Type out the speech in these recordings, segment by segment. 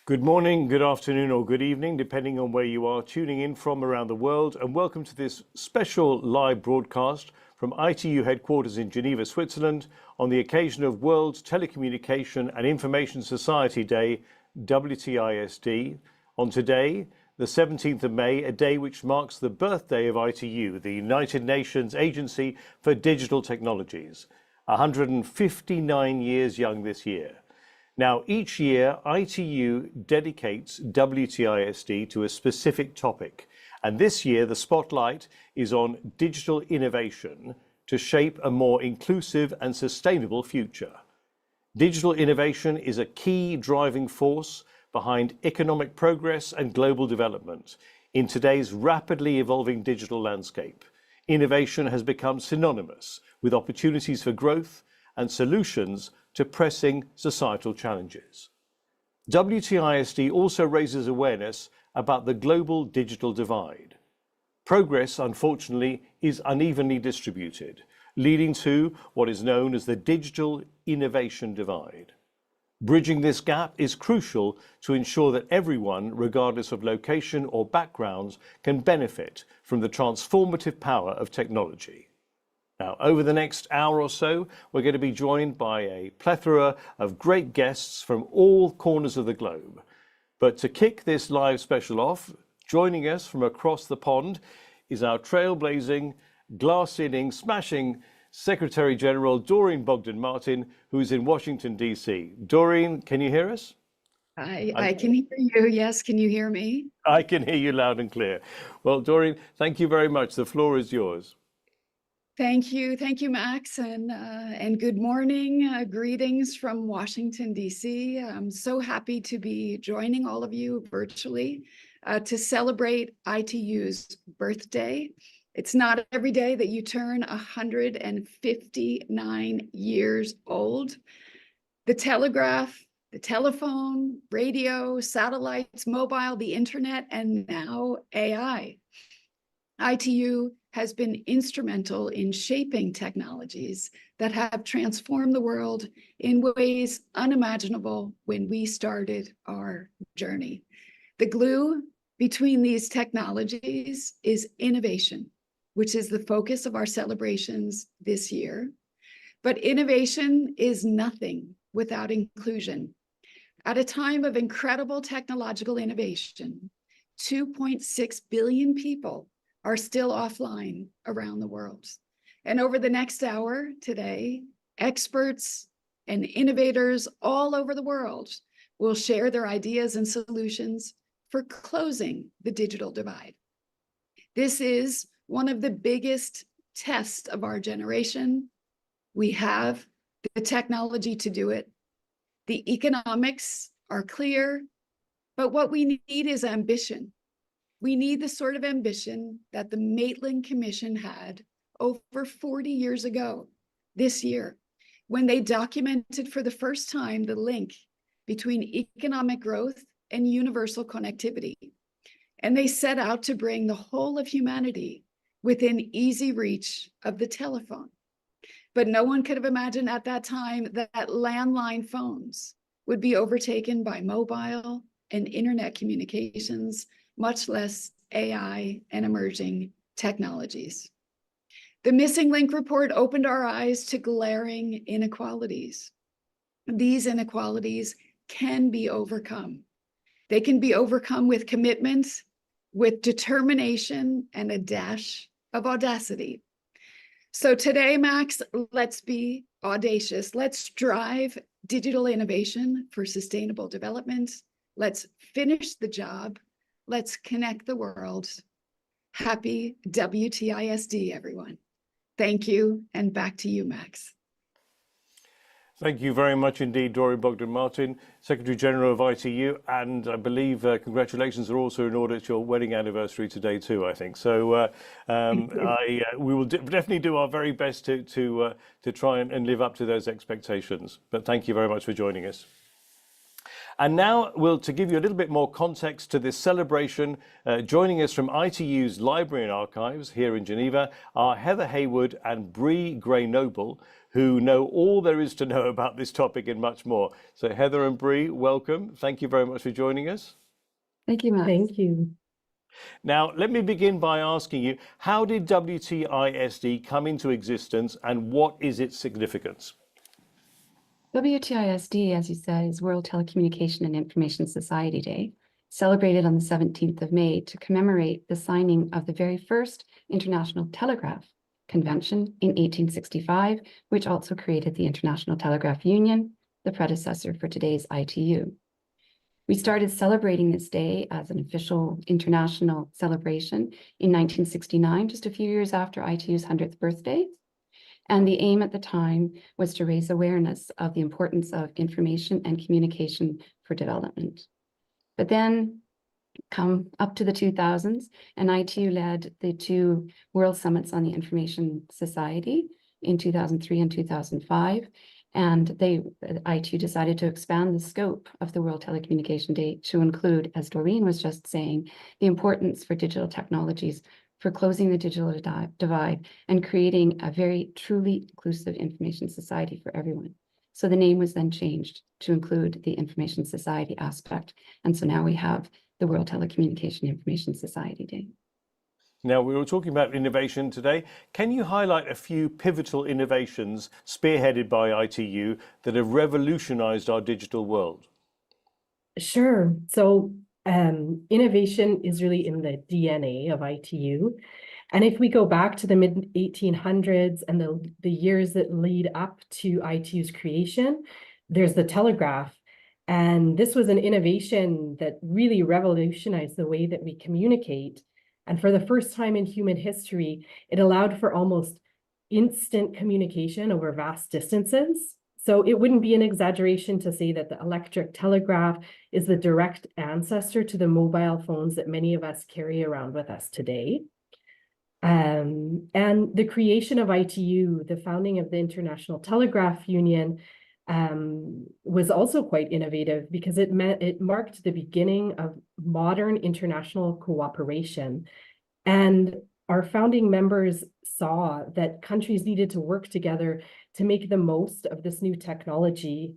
Good morning, good afternoon, or good evening, depending on where you are tuning in from around the world, and welcome to this special live broadcast from ITU headquarters in Geneva, Switzerland, on the occasion of World Telecommunication and Information Society Day, WTISD. On today, the 17th of May, a day which marks the birthday of ITU, the United Nations Agency for Digital Technologies, 159 years young this year. Now, each year, ITU dedicates WTISD to a specific topic. And this year, the spotlight is on digital innovation to shape a more inclusive and sustainable future. Digital innovation is a key driving force behind economic progress and global development. In today's rapidly evolving digital landscape, innovation has become synonymous with opportunities for growth and solutions to pressing societal challenges. WTISD also raises awareness about the global digital divide. Progress, unfortunately, is unevenly distributed, leading to what is known as the digital innovation divide. Bridging this gap is crucial to ensure that everyone, regardless of location or backgrounds, can benefit from the transformative power of technology. Now, over the next hour or so, we're going to be joined by a plethora of great guests from all corners of the globe. But to kick this live special off, joining us from across the pond is our trailblazing, glass-ceiling, smashing Secretary General Doreen Bogdan-Martin, who's in Washington, D.C. Doreen, can you hear us? I can hear you. Yes, can you hear me? I can hear you loud and clear. Well, Doreen, thank you very much. The floor is yours. Thank you, Max, and good morning. Greetings from Washington, D.C. I'm so happy to be joining all of you virtually to celebrate ITU's birthday. It's not every day that you turn 159 years old. The telegraph, the telephone, radio, satellites, mobile, the internet, and now AI. ITU has been instrumental in shaping technologies that have transformed the world in ways unimaginable when we started our journey. The glue between these technologies is innovation, which is the focus of our celebrations this year. But innovation is nothing without inclusion. At a time of incredible technological innovation, 2.6 billion people are still offline around the world. And over the next hour today, experts and innovators all over the world will share their ideas and solutions for closing the digital divide. This is one of the biggest tests of our generation. We have the technology to do it. The economics are clear, but what we need is ambition. We need the sort of ambition that the Maitland Commission had over 40 years ago this year, when they documented for the first time the link between economic growth and universal connectivity. And they set out to bring the whole of humanity within easy reach of the telephone. But no one could have imagined at that time that landline phones would be overtaken by mobile and internet communications, much less AI and emerging technologies. The Missing Link report opened our eyes to glaring inequalities. These inequalities can be overcome. They can be overcome with commitment, with determination, and a dash of audacity. So today, Max, let's be audacious. Let's drive digital innovation for sustainable development. Let's finish the job. Let's connect the world. Happy WTISD, everyone. Thank you, and back to you, Max. Thank you very much indeed, Doreen Bogdan-Martin, Secretary General of ITU, and I believe congratulations are also in order. It's your wedding anniversary today too, I think. So we will definitely do our very best to try and live up to those expectations. But thank you very much for joining us. And now, to give you a little bit more context to this celebration, joining us from ITU's Library and Archives here in Geneva are Heather Haywood and Bree Gray-Noble, who know all there is to know about this topic and much more. So Heather and Bree, welcome. Thank you very much for joining us. Thank you, Max. Thank you. Now, let me begin by asking you, how did WTISD come into existence and what is its significance? WTISD, as you said, is World Telecommunication and Information Society Day, celebrated on the 17th of May to commemorate the signing of the very first International Telegraph Convention in 1865, which also created the International Telegraph Union, the predecessor for today's ITU. We started celebrating this day as an official international celebration in 1969, just a few years after ITU's 100th birthday. And the aim at the time was to raise awareness of the importance of information and communication for development. But then come up to the 2000s, and ITU led the two World Summits on the Information Society in 2003 and 2005. And ITU decided to expand the scope of the World Telecommunication Day to include, as Doreen was just saying, the importance for digital technologies for closing the digital divide and creating a very truly inclusive information society for everyone. So the name was then changed to include the Information Society aspect. And so now we have the World Telecommunication Information Society Day. Now, we were talking about innovation today. Can you highlight a few pivotal innovations spearheaded by ITU that have revolutionized our digital world? Sure. So innovation is really in the DNA of ITU. And if we go back to the mid-1800s and the years that lead up to ITU's creation, there's the telegraph. And this was an innovation that really revolutionized the way that we communicate. And for the first time in human history, it allowed for almost instant communication over vast distances. So it wouldn't be an exaggeration to say that the electric telegraph is the direct ancestor to the mobile phones that many of us carry around with us today. And the creation of ITU, the founding of the International Telegraph Union, was also quite innovative because it marked the beginning of modern international cooperation. And our founding members saw that countries needed to work together to make the most of this new technology.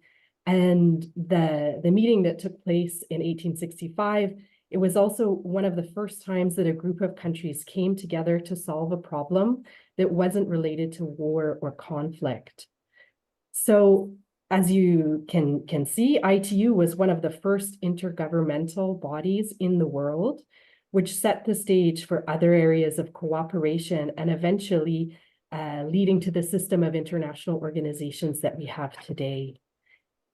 And the meeting that took place in 1865, it was also one of the first times that a group of countries came together to solve a problem that wasn't related to war or conflict. So as you can see, ITU was one of the first intergovernmental bodies in the world, which set the stage for other areas of cooperation and eventually leading to the system of international organizations that we have today.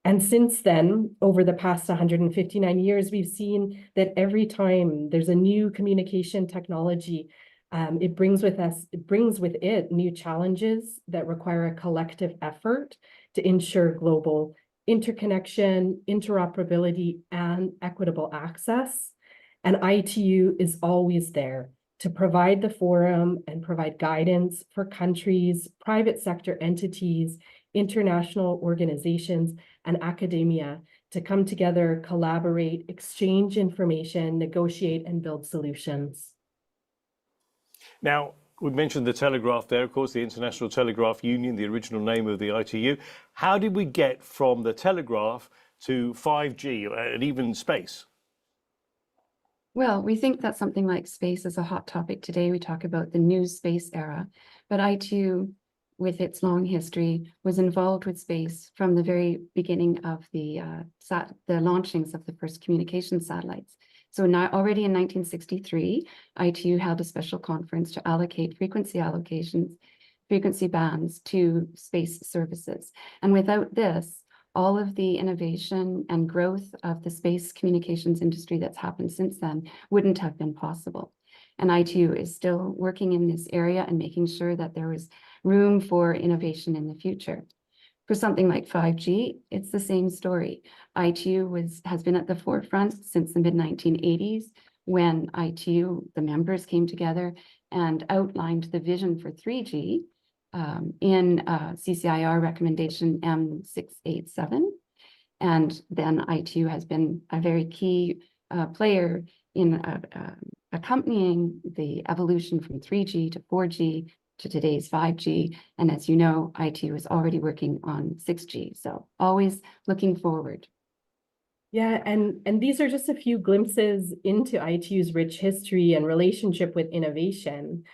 And since then, over the past 159 years, we've seen that every time there's a new communication technology, it brings with it new challenges that require a collective effort to ensure global interconnection, interoperability, and equitable access. And ITU is always there to provide the forum and provide guidance for countries, private sector entities, international organizations, and academia to come together, collaborate, exchange information, negotiate, and build solutions. Now, we mentioned the telegraph there, of course, the International Telegraph Union, the original name of the ITU. How did we get from the telegraph to 5G and even space? Well, we think that something like space is a hot topic today. We talk about the new space era, but ITU, with its long history, was involved with space from the very beginning of the launchings of the first communication satellites. So now, already in 1963, ITU held a special conference to allocate frequency bands to space services. And without this, all of the innovation and growth of the space communications industry that's happened since then wouldn't have been possible. And ITU is still working in this area and making sure that there is room for innovation in the future. For something like 5G, it's the same story. ITU has been at the forefront since the mid-1980s when ITU, the members, came together and outlined the vision for 3G in CCIR recommendation M687. And then ITU has been a very key player in accompanying the evolution from 3G to 4G to today's 5G. And as you know, ITU is already working on 6G. So always looking forward. Yeah, and these are just a few glimpses into ITU's rich history and relationship with innovation.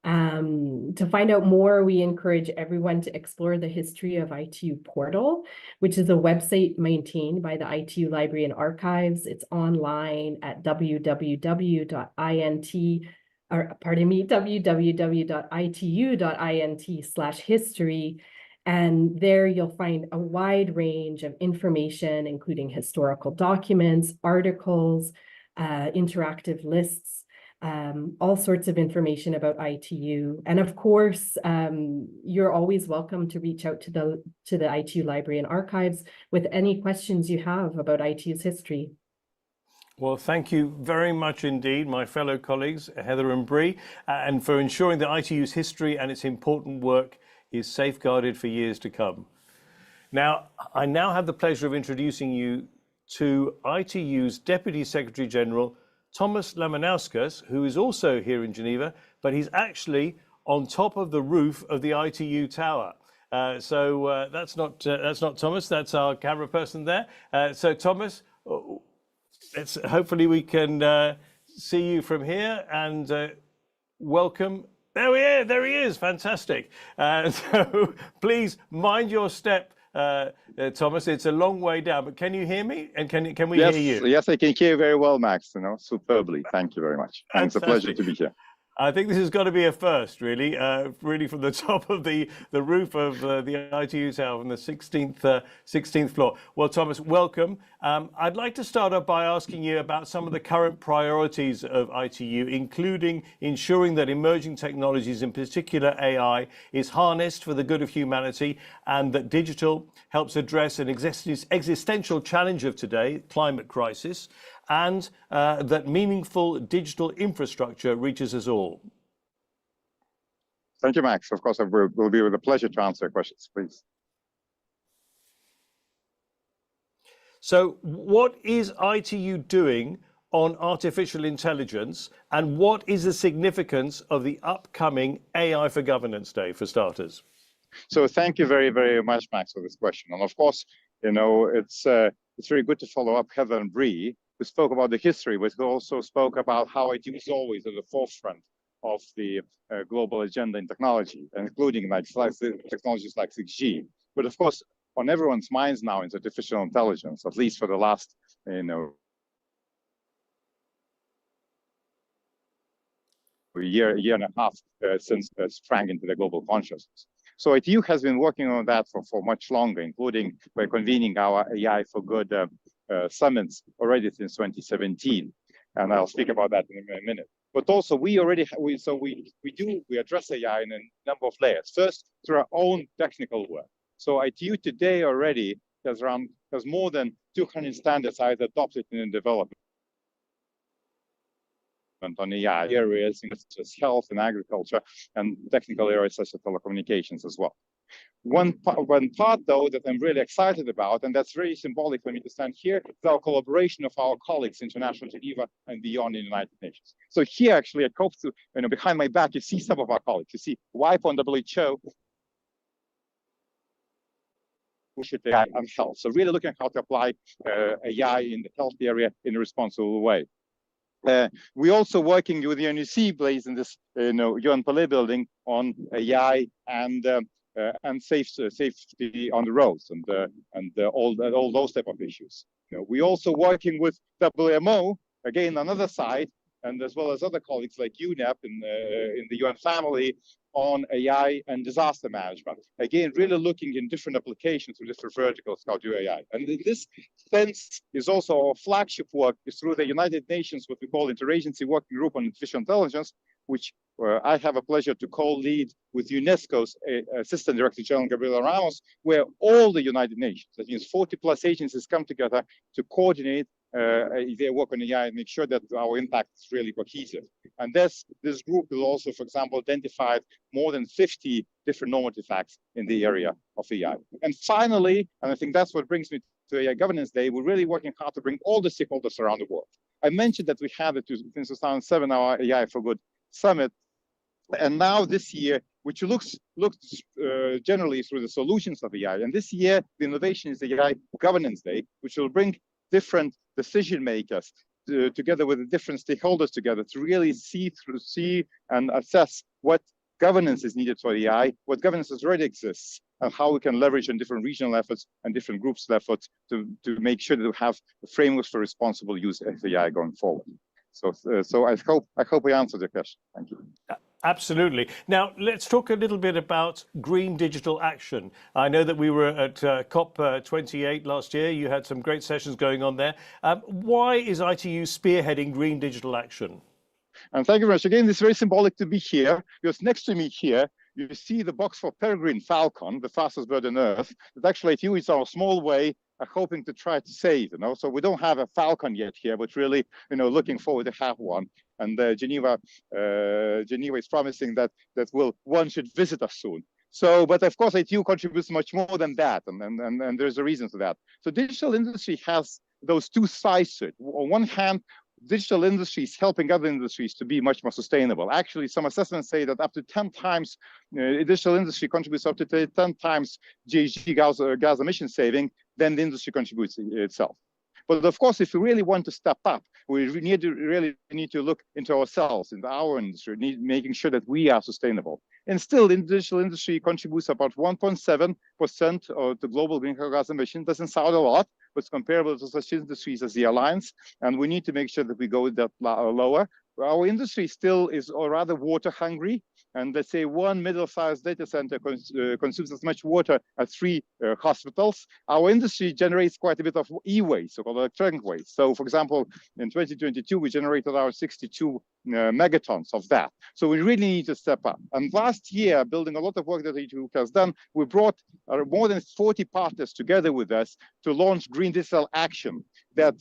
To find out more, we encourage everyone to explore the History of ITU portal, which is a website maintained by the ITU Library and Archives. It's online at www.itu.int/history. And there you'll find a wide range of information, including historical documents, articles, interactive lists, all sorts of information about ITU. And of course, you're always welcome to reach out to the ITU Library and Archives with any questions you have about ITU's history. Well, thank you very much indeed, my fellow colleagues, Heather and Bree, and for ensuring that ITU's history and its important work is safeguarded for years to come. Now, I now have the pleasure of introducing you to ITU's Deputy Secretary General, Thomas Lamanauskas, who is also here in Geneva, but he's actually on top of the roof of the ITU tower. So that's not Thomas, that's our camera person there. So Thomas, hopefully we can see you from here, and welcome. There he is, fantastic. So please mind your step, Thomas. It's a long way down, but can you hear me? And can we hear you? Yes, I can hear you very well, Max, superbly. Thank you very much. And it's a pleasure to be here. I think this has got to be a first, really, really from the top of the roof of the ITU tower on the 16th floor. Well, Thomas, welcome. I'd like to start off by asking you about some of the current priorities of ITU, including ensuring that emerging technologies, in particular AI, is harnessed for the good of humanity, and that digital helps address an existential challenge of today, climate crisis, and that meaningful digital infrastructure reaches us all. Thank you, Max. Of course, it will be with a pleasure to answer questions, please. So what is ITU doing on artificial intelligence, and what is the significance of the upcoming AI for Governance Day, for starters? So thank you very, very much, Max, for this question. And of course, it's very good to follow up Heather and Bree, who spoke about the history, but who also spoke about how ITU is always at the forefront of the global agenda in technology, including technologies like 6G. But of course, on everyone's minds now is artificial intelligence, at least for the last, year and a half since it sprang into the global consciousness. So ITU has been working on that for much longer, including by convening our AI for Good summits already since 2017, and I'll speak about that in a minute. But also, we address AI in a number of layers. First, through our own technical work. So ITU today already has more than 200 standards either adopted and in development on AI areas such as health and agriculture, and technical areas such as telecommunications as well. One part, though, that I'm really excited about, and that's very symbolic for me to stand here, is our collaboration of our colleagues in international Geneva and beyond in the United Nations. So here, actually, at COP2, behind my back, you see some of our colleagues. You see WIPO on WHO, AI and health. So really looking at how to apply AI in the health area in a responsible way. We're also working with the UNEC based in this UN Palais building on AI and safety on the roads and all those type of issues. We're also working with WMO, again, another side, and as well as other colleagues like UNEP in the UN family on AI and disaster management. Again, really looking in different applications with different verticals how to do AI. And in this sense is also our flagship work is through the United Nations, what we call Interagency Working Group on Artificial Intelligence, which I have a pleasure to co-lead with UNESCO's Assistant Director General Gabriela Ramos, where all the United Nations, that means 40+ agencies, come together to coordinate their work on AI and make sure that our impact is really cohesive. And this group will also, for example, identify more than 50 different normative acts in the area of AI. And finally, and I think that's what brings me to AI Governance Day, we're really working hard to bring all the stakeholders around the world. I mentioned that we had since 2007 our AI for Good Summit, and now this year which looks generally through the solutions of AI. And this year, the innovation is the AI Governance Day, which will bring different decision makers together with the different stakeholders together to really see and assess what governance is needed for AI, what governance already exists, and how we can leverage on different regional efforts and different groups' efforts to make sure that we have frameworks for responsible use of AI going forward. So I hope we answered the question. Thank you. Absolutely. Now, let's talk a little bit about green digital action. I know that we were at COP28 last year. You had some great sessions going on there. Why is ITU spearheading green digital action? And thank you very much. Again, it's very symbolic to be here, because next to me here, you see the box for peregrine falcon, the fastest bird on Earth, that actually ITU is our small way are hoping to try to save, So we don't have a falcon yet here, but really, looking forward to have one. And Geneva is promising that one should visit us soon. So, but of course, ITU contributes much more than that, and there's a reason for that. So digital industry has those two sides to it. On one hand, digital industry is helping other industries to be much more sustainable. Actually, some assessments say that up to 10 times, digital industry contributes up to 10 times GHG gas emission saving than the industry contributes itself. But of course, if we really want to step up, we really need to look into ourselves, into our industry, making sure that we are sustainable. And still, the digital industry contributes about 1.7% of the global greenhouse gas emission. Doesn't sound a lot, but it's comparable to such industries as the airlines. And we need to make sure that we go that lower. Our industry still is rather water hungry. And let's say one middle-sized data center consumes as much water as 3 hospitals. Our industry generates quite a bit of e-waste, so-called electronic waste. So, for example, in 2022, we generated our 62 megatons of that. So we really need to step up. And last year, building a lot of work that ITU has done, we brought more than 40 partners together with us to launch Green Digital Action that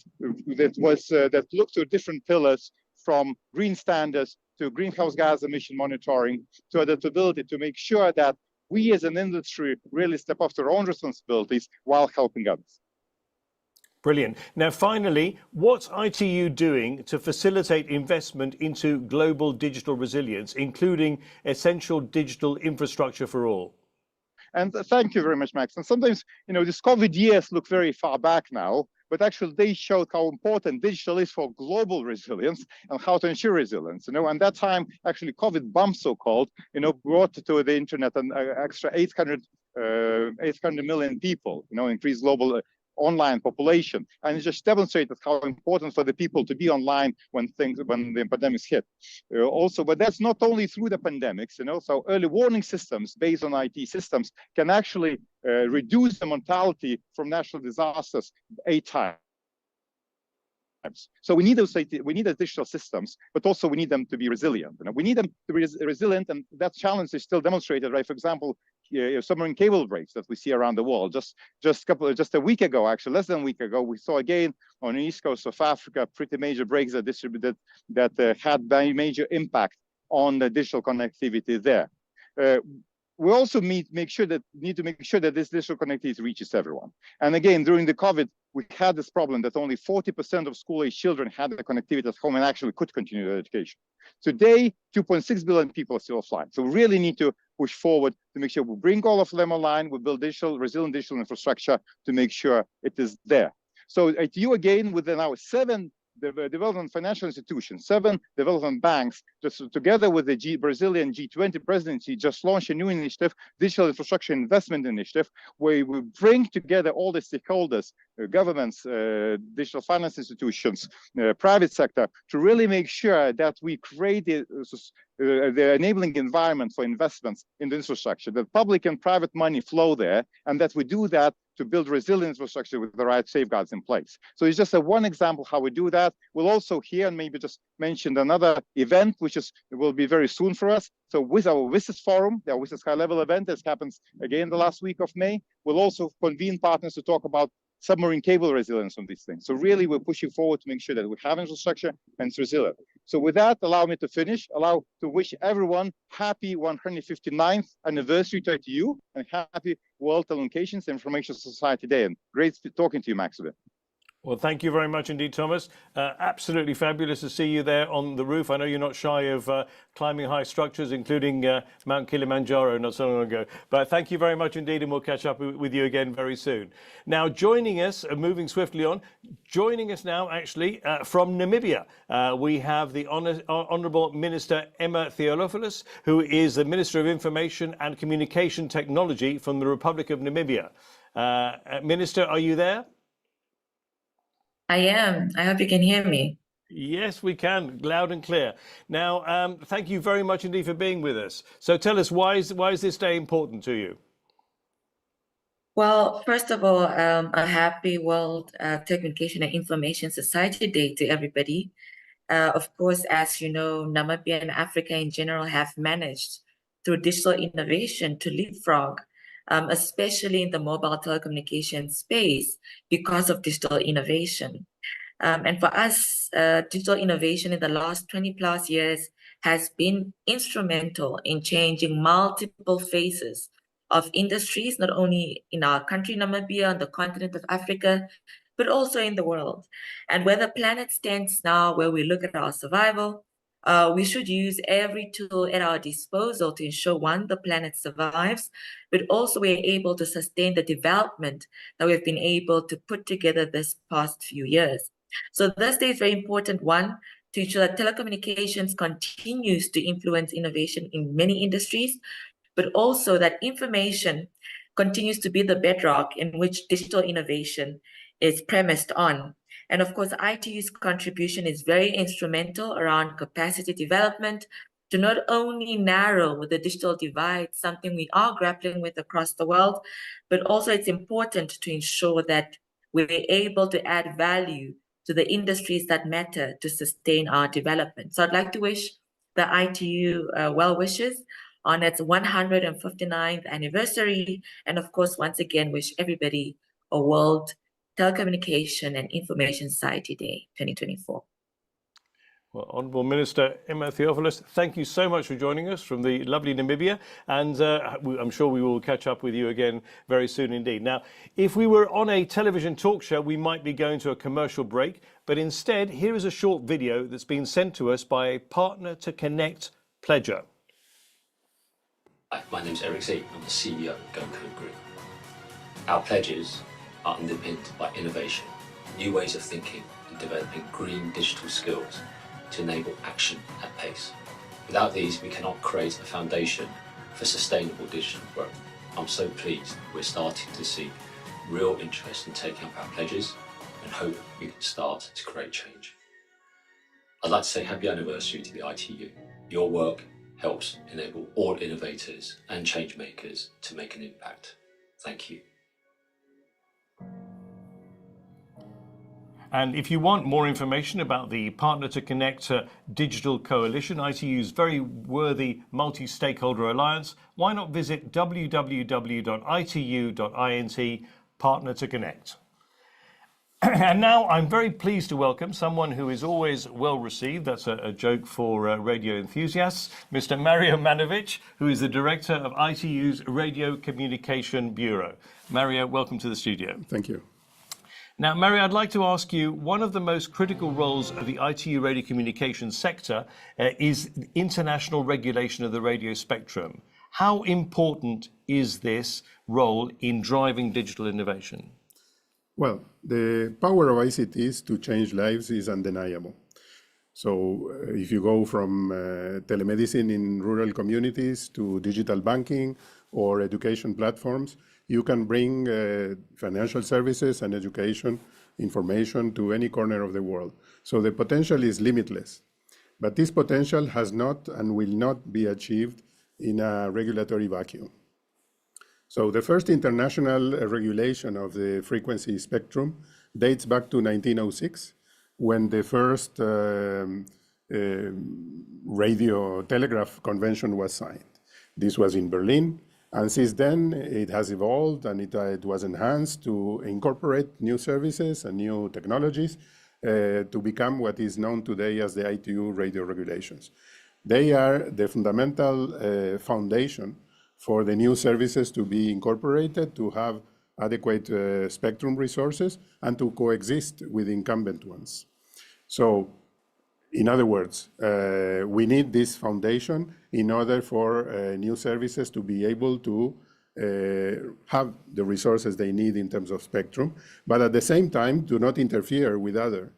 looked at different pillars, from green standards to greenhouse gas emission monitoring to adaptability, to make sure that we as an industry really step up to our own responsibilities while helping others. Brilliant. Now, finally, what's ITU doing to facilitate investment into global digital resilience, including essential digital infrastructure for all? And thank you very much, Max. And sometimes, these COVID years look very far back now, but actually they showed how important digital is for global resilience and how to ensure resilience. And that time, actually, COVID bump, so-called, brought to the internet an extra 800 million people, increased global online population, and it just demonstrated how important for the people to be online when the pandemics hit. Also, but that's not only through the pandemics, so early warning systems based on IT systems can actually reduce the mortality from natural disasters 8 times. So we need those digital systems, but also we need them to be resilient. We need them to be resilient, and that challenge is still demonstrated, right? For example, submarine cable breaks that we see around the world. Just a week ago, actually less than a week ago, we saw again on the east coast of Africa pretty major breaks that had major impact on the digital connectivity there. We also need to make sure that this digital connectivity reaches everyone. And again, during the COVID, we had this problem that only 40% of school-age children had the connectivity at home and actually could continue their education. Today, 2.6 billion people are still offline. So we really need to push forward to make sure we bring all of them online, we build resilient digital infrastructure to make sure it is there. So ITU, again, within our 7 development financial institutions, 7 development banks, just together with the Brazilian G20 presidency, just launched a new initiative, Digital Infrastructure Investment Initiative, where we bring together all the stakeholders, governments, digital finance institutions, private sector, to really make sure that we create the enabling environment for investments in the infrastructure, that public and private money flow there, and that we do that to build resilient infrastructure with the right safeguards in place. So it's just one example how we do that. We'll also hear and maybe just mention another event, which will be very soon for us. So with our WTISD forum, the WTISD high-level event, this happens again the last week of May, we'll also convene partners to talk about submarine cable resilience on these things. So really, we're pushing forward to make sure that we have infrastructure and it's resilient. So with that, allow me to finish, allow to wish everyone happy 159th anniversary to ITU and happy World Telecommunications Information Society Day. And great talking to you, Maximillian. Well, thank you very much indeed, Thomas. Absolutely fabulous to see you there on the roof. I know you're not shy of climbing high structures, including Mount Kilimanjaro not so long ago. But thank you very much indeed, and we'll catch up with you again very soon. Now, joining us, moving swiftly on, joining us now actually from Namibia, we have the Honourable Minister Emma Theophilus, who is the Minister of Information and Communication Technology from the Republic of Namibia. Minister, are you there? I am. I hope you can hear me. Yes, we can, loud and clear. Now, thank you very much indeed for being with us. So tell us, why is this day important to you? Well, first of all, a happy World Telecommunication and Information Society Day to everybody. Of course, as you know, Namibia and Africa in general have managed through digital innovation to leapfrog, especially in the mobile telecommunication space because of digital innovation. And for us, digital innovation in the last 20 plus years has been instrumental in changing multiple phases of industries, not only in our country, Namibia, on the continent of Africa, but also in the world. And where the planet stands now, where we look at our survival, we should use every tool at our disposal to ensure, one, the planet survives, but also we're able to sustain the development that we've been able to put together this past few years. So this day is very important, one, to ensure that telecommunications continues to influence innovation in many industries, but also that information continues to be the bedrock in which digital innovation is premised on. And of course, ITU's contribution is very instrumental around capacity development to not only narrow the digital divide, something we are grappling with across the world, but also it's important to ensure that we're able to add value to the industries that matter to sustain our development. So I'd like to wish the ITU well wishes on its 159th anniversary, and of course, once again, wish everybody a World Telecommunication and Information Society Day 2024. Well, Honourable Minister Emma Theophilus, thank you so much for joining us from the lovely Namibia, and I'm sure we will catch up with you again very soon indeed. Now, if we were on a television talk show, we might be going to a commercial break, but instead, here is a short video that's been sent to us by a Partner to Connect pledger. Hi, my name's Eric Z. I'm the CEO of GoCode Group. Our pledges are underpinned by innovation, new ways of thinking and developing green digital skills to enable action at pace. Without these, we cannot create a foundation for sustainable digital growth. I'm so pleased we're starting to see real interest in taking up our pledges and hope we can start to create change. I'd like to say happy anniversary to the ITU. Your work helps enable all innovators and change makers to make an impact. Thank you. And if you want more information about the Partner to Connect Digital Coalition, ITU's very worthy multi-stakeholder alliance, why not visit www.itu.int Partner to Connect. And now I'm very pleased to welcome someone who is always well received. That's a joke for radio enthusiasts, Mr. Mario Manovic, who is the director of ITU's Radio Communication Bureau. Mario, welcome to the studio. Thank you. Now, Mario, I'd like to ask you, one of the most critical roles of the ITU radio communication sector is international regulation of the radio spectrum. How important is this role in driving digital innovation? Well, the power of ICTs to change lives is undeniable. So if you go from telemedicine in rural communities to digital banking or education platforms, you can bring financial services and education information to any corner of the world. So the potential is limitless. But this potential has not and will not be achieved in a regulatory vacuum. So the first international regulation of the frequency spectrum dates back to 1906, when the first radio telegraph convention was signed. This was in Berlin, and since then it has evolved and it was enhanced to incorporate new services and new technologies to become what is known today as the ITU radio regulations. They are the fundamental foundation for the new services to be incorporated, to have adequate spectrum resources and to coexist with incumbent ones. So, in other words, we need this foundation in order for new services to be able to have the resources they need in terms of spectrum, but at the same time do not interfere with other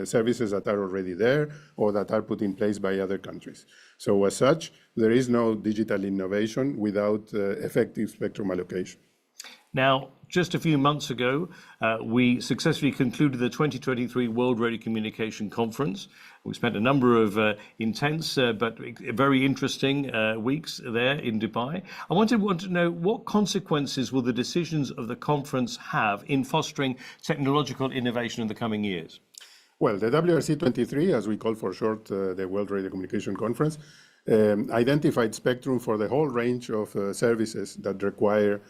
services that are already there or that are put in place by other countries. So as such, there is no digital innovation without effective spectrum allocation. Now, just a few months ago, we successfully concluded the 2023 World Radio Communication Conference. We spent a number of intense but very interesting weeks there in Dubai. I want to know, what consequences will the decisions of the conference have in fostering technological innovation in the coming years? Well, the WRC-23, as we call for short, the World Radio Communication Conference, identified spectrum for the whole range of services that require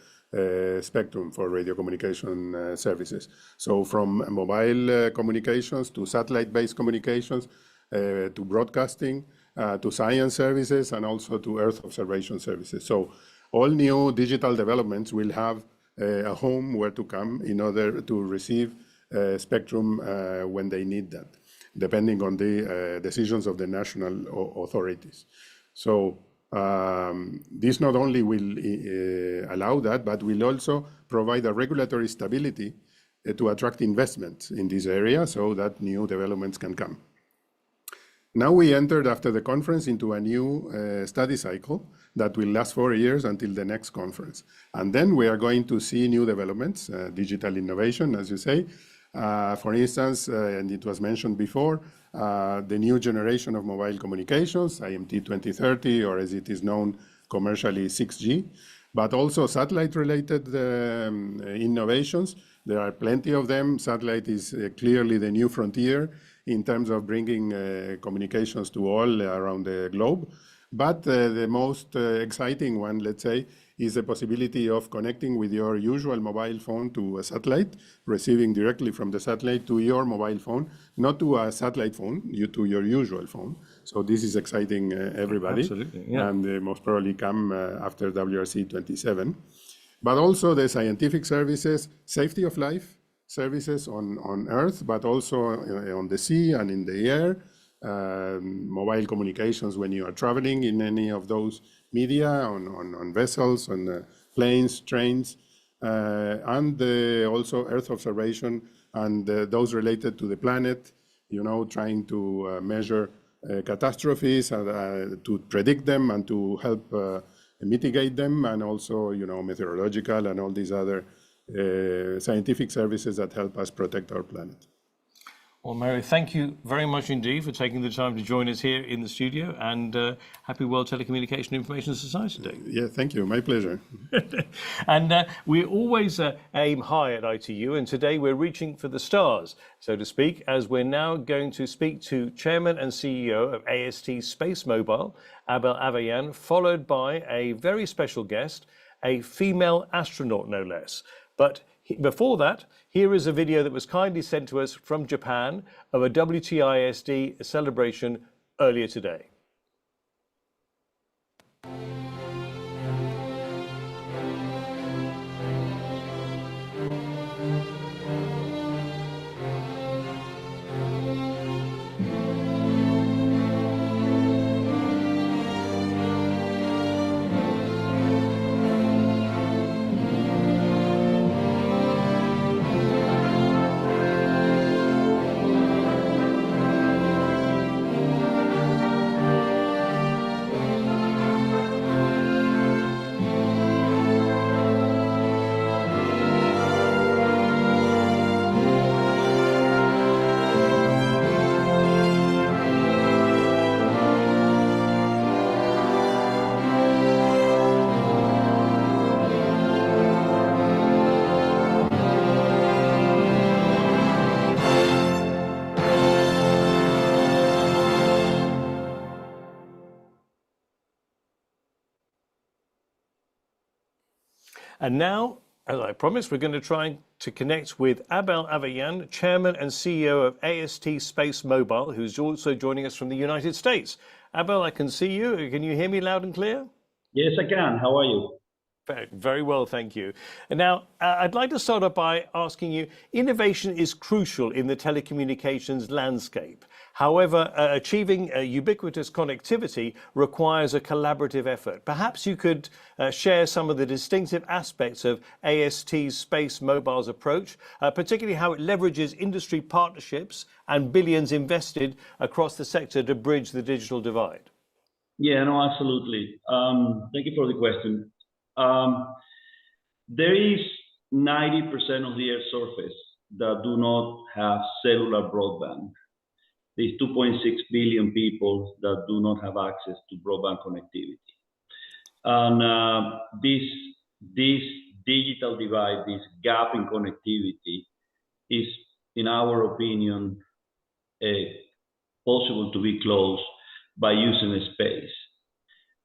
spectrum for radio communication services. So from mobile communications to satellite-based communications, to broadcasting, to science services, and also to Earth observation services. So all new digital developments will have a home where to come in order to receive spectrum when they need that, depending on the decisions of the national authorities. So this not only will allow that, but will also provide a regulatory stability to attract investment in this area so that new developments can come. Now we entered after the conference into a new study cycle that will last 4 years until the next conference. And then we are going to see new developments, digital innovation, as you say. For instance, and it was mentioned before, the new generation of mobile communications, IMT 2030, or as it is known commercially, 6G, but also satellite-related innovations. There are plenty of them. Satellite is clearly the new frontier in terms of bringing communications to all around the globe. But the most exciting one, let's say, is the possibility of connecting with your usual mobile phone to a satellite, receiving directly from the satellite to your mobile phone, not to a satellite phone, to your usual phone. So this is exciting everybody. Absolutely, yeah. And most probably come after WRC 27. But also the scientific services, safety of life services on Earth, but also on the sea and in the air, mobile communications when you are traveling in any of those media, on vessels, on planes, trains, and also Earth observation and those related to the planet, trying to measure catastrophes, to predict them and to help mitigate them, and also, meteorological and all these other scientific services that help us protect our planet. Well, Mario, thank you very much indeed for taking the time to join us here in the studio, and happy World Telecommunication Information Society Day. Yeah, thank you. My pleasure. And we always aim high at ITU, and today we're reaching for the stars, so to speak, as we're now going to speak to Chairman and CEO of AST Space Mobile, Abel Avayan, followed by a very special guest, a female astronaut, no less. But before that, here is a video that was kindly sent to us from Japan of a WTISD celebration earlier today. And now, as I promised, we're going to try to connect with Abel Avayan, Chairman and CEO of AST Space Mobile, who's also joining us from the United States. Abel, I can see you. Can you hear me loud and clear? Yes, I can. How are you? Very well, thank you. And now, I'd like to start off by asking you, innovation is crucial in the telecommunications landscape. However, achieving ubiquitous connectivity requires a collaborative effort. Perhaps you could share some of the distinctive aspects of AST's Space Mobile's approach, particularly how it leverages industry partnerships and billions invested across the sector to bridge the digital divide. Yeah, no, absolutely. Thank you for the question. There is 90% of the Earth's surface that do not have cellular broadband. There's 2.6 billion people that do not have access to broadband connectivity. And this digital divide, this gap in connectivity is, in our opinion, possible to be closed by using space.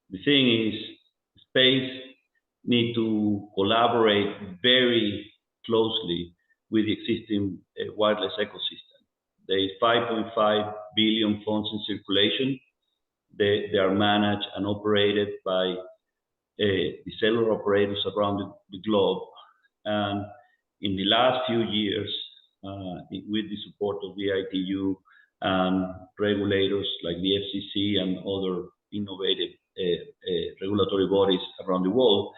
The thing is, space need to collaborate very closely with the existing wireless ecosystem. There is 5.5 billion phones in circulation. They are managed and operated by the cellular operators around the globe. And in the last few years, with the support of the ITU and regulators like the FCC and other innovative regulatory bodies around the world,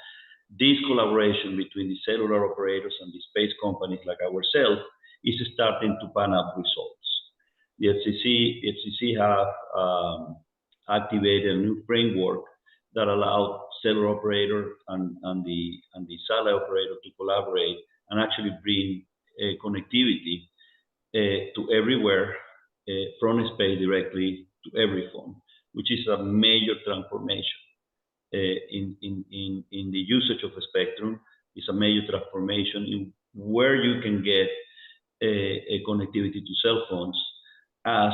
this collaboration between the cellular operators and the space companies like ourselves is starting to pan out results. The FCC have activated a new framework that allowed cellular operator and the satellite operator to collaborate and actually bring connectivity to everywhere from space directly to every phone, which is a major transformation in the usage of a spectrum. It's a major transformation in where you can get a connectivity to cell phones as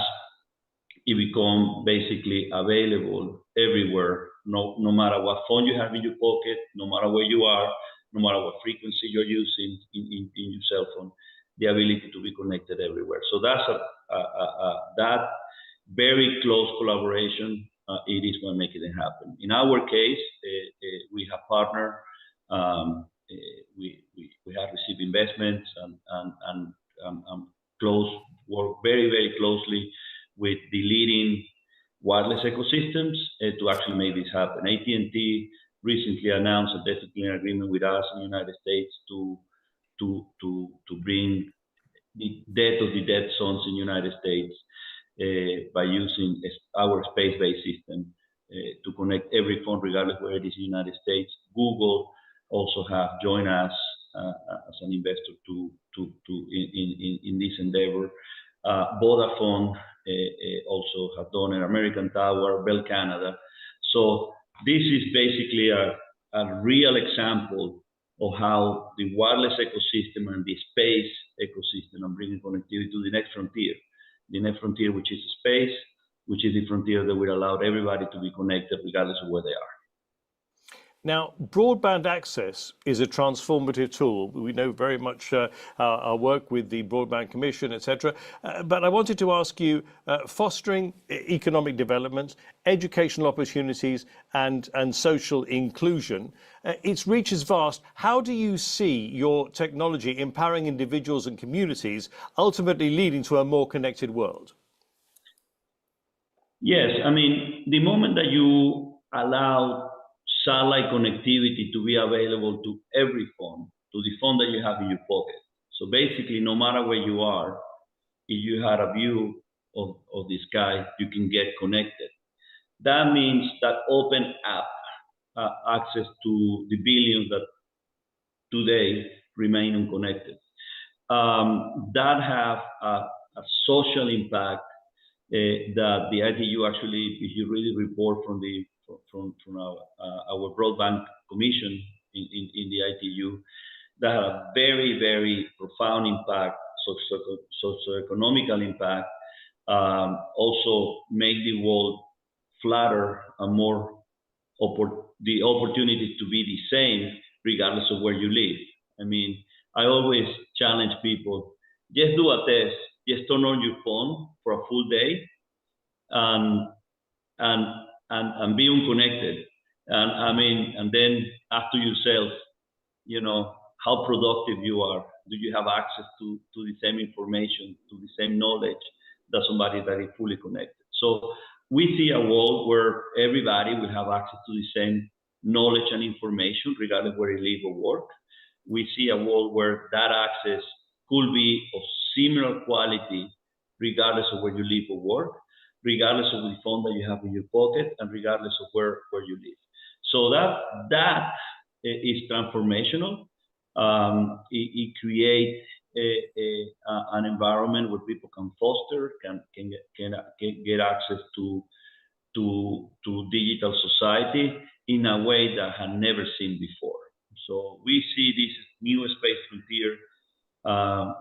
it become basically available everywhere, no matter what phone you have in your pocket, no matter where you are, no matter what frequency you're using in your cell phone, the ability to be connected everywhere. So that's that very close collaboration. It is what makes it happen. In our case, we have partnered. We have received investments and work very closely with the leading wireless ecosystems to actually make this happen. AT&T recently announced a definitely agreement with us in the United States to bring the dead of the dead zones in the United States by using our space-based system to connect every phone regardless where it is in the United States. Google also have joined us as an investor in this endeavor. Vodafone also have done an American Tower, Bell Canada. So this is basically a real example of how the wireless ecosystem and the space ecosystem are bringing connectivity to the next frontier. The next frontier, which is space, which is the frontier that will allow everybody to be connected regardless of where they are. Now, broadband access is a transformative tool. We know very much our work with the Broadband Commission, etc. But I wanted to ask you, fostering economic development, educational opportunities, and social inclusion, its reach is vast. How do you see your technology empowering individuals and communities, ultimately leading to a more connected world? Yes, I mean, the moment that you allow satellite connectivity to be available to every phone, to the phone that you have in your pocket. So basically, no matter where you are, if you had a view of the sky, you can get connected. That means that open up access to the billions that today remain unconnected. That have a social impact that the ITU actually, if you read the report from our broadband commission in the ITU, that have a very, very profound impact, socioeconomical impact, also make the world flatter and more the opportunities to be the same regardless of where you live. I mean, I always challenge people, just do a test, just turn on your phone for a full day and be unconnected And I mean, and then ask to yourself, you know, how productive you are. Do you have access to the same information, to the same knowledge that somebody that is fully connected? So we see a world where everybody will have access to the same knowledge and information, regardless where they live or work. We see a world where that access could be of similar quality, regardless of where you live or work, regardless of the phone that you have in your pocket, and regardless of where you live. So that is transformational. It creates an environment where people can foster, can get access to digital society in a way that had never seen before. So we see this new space frontier,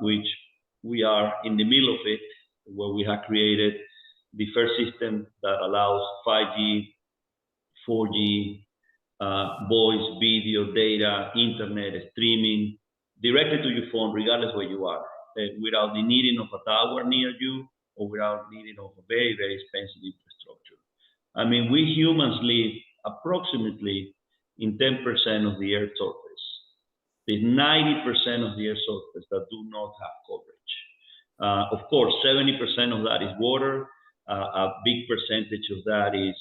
which we are in the middle of it, where we have created the first system that allows 5G, 4G, voice, video, data, internet, streaming, directly to your phone, regardless where you are, without the needing of a tower near you or without needing of a very, very expensive infrastructure. I mean, we humans live approximately in 10% of the Earth's surface. There's 90% of the Earth's surface that do not have coverage. Of course, 70% of that is water. A big percentage of that is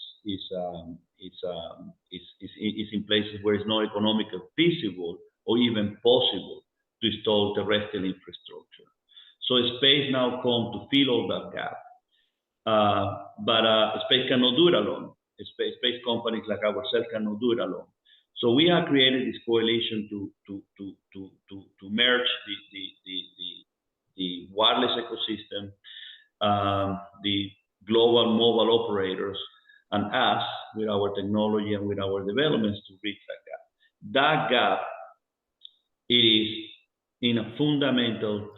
in places where it's not economically feasible or even possible to install terrestrial infrastructure. So space now comes to fill all that gap. But space cannot do it alone. Space companies like ourselves cannot do it alone. So we have created this coalition to merge the wireless ecosystem, the global mobile operators, and us with our technology and with our developments to reach that gap. That gap is in a fundamental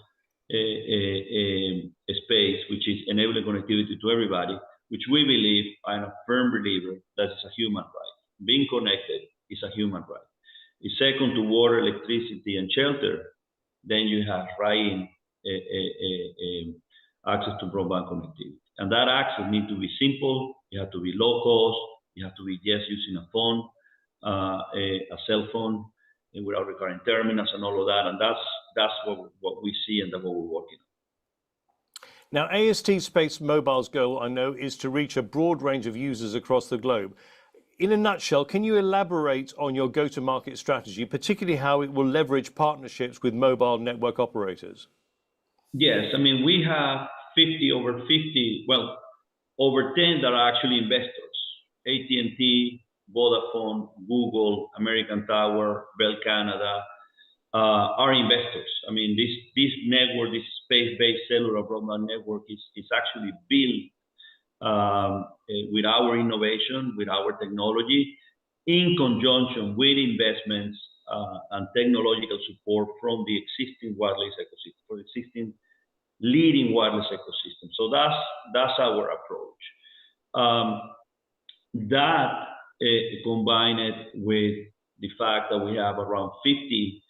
space, which is enabling connectivity to everybody, which we believe, I'm a firm believer, that is a human right. Being connected is a human right. It's second to water, electricity, and shelter. Then you have right access to broadband connectivity. And that access needs to be simple. You have to be low cost. You have to be just using a phone, a cell phone, and without recurring terminals and all of that. And that's what we see and that's what we're working on. Now, AST Space Mobile's goal, I know, is to reach a broad range of users across the globe. In a nutshell, can you elaborate on your go-to-market strategy, particularly how it will leverage partnerships with mobile network operators? Yes, I mean, we have over 10 that are actually investors. AT&T, Vodafone, Google, American Tower, Bell Canada are investors. I mean, this network, this space-based cellular broadband network is actually built with our innovation, with our technology, in conjunction with investments and technological support from the existing wireless ecosystem, for the existing leading wireless ecosystem. So that's our approach. That combined with the fact that we have around 50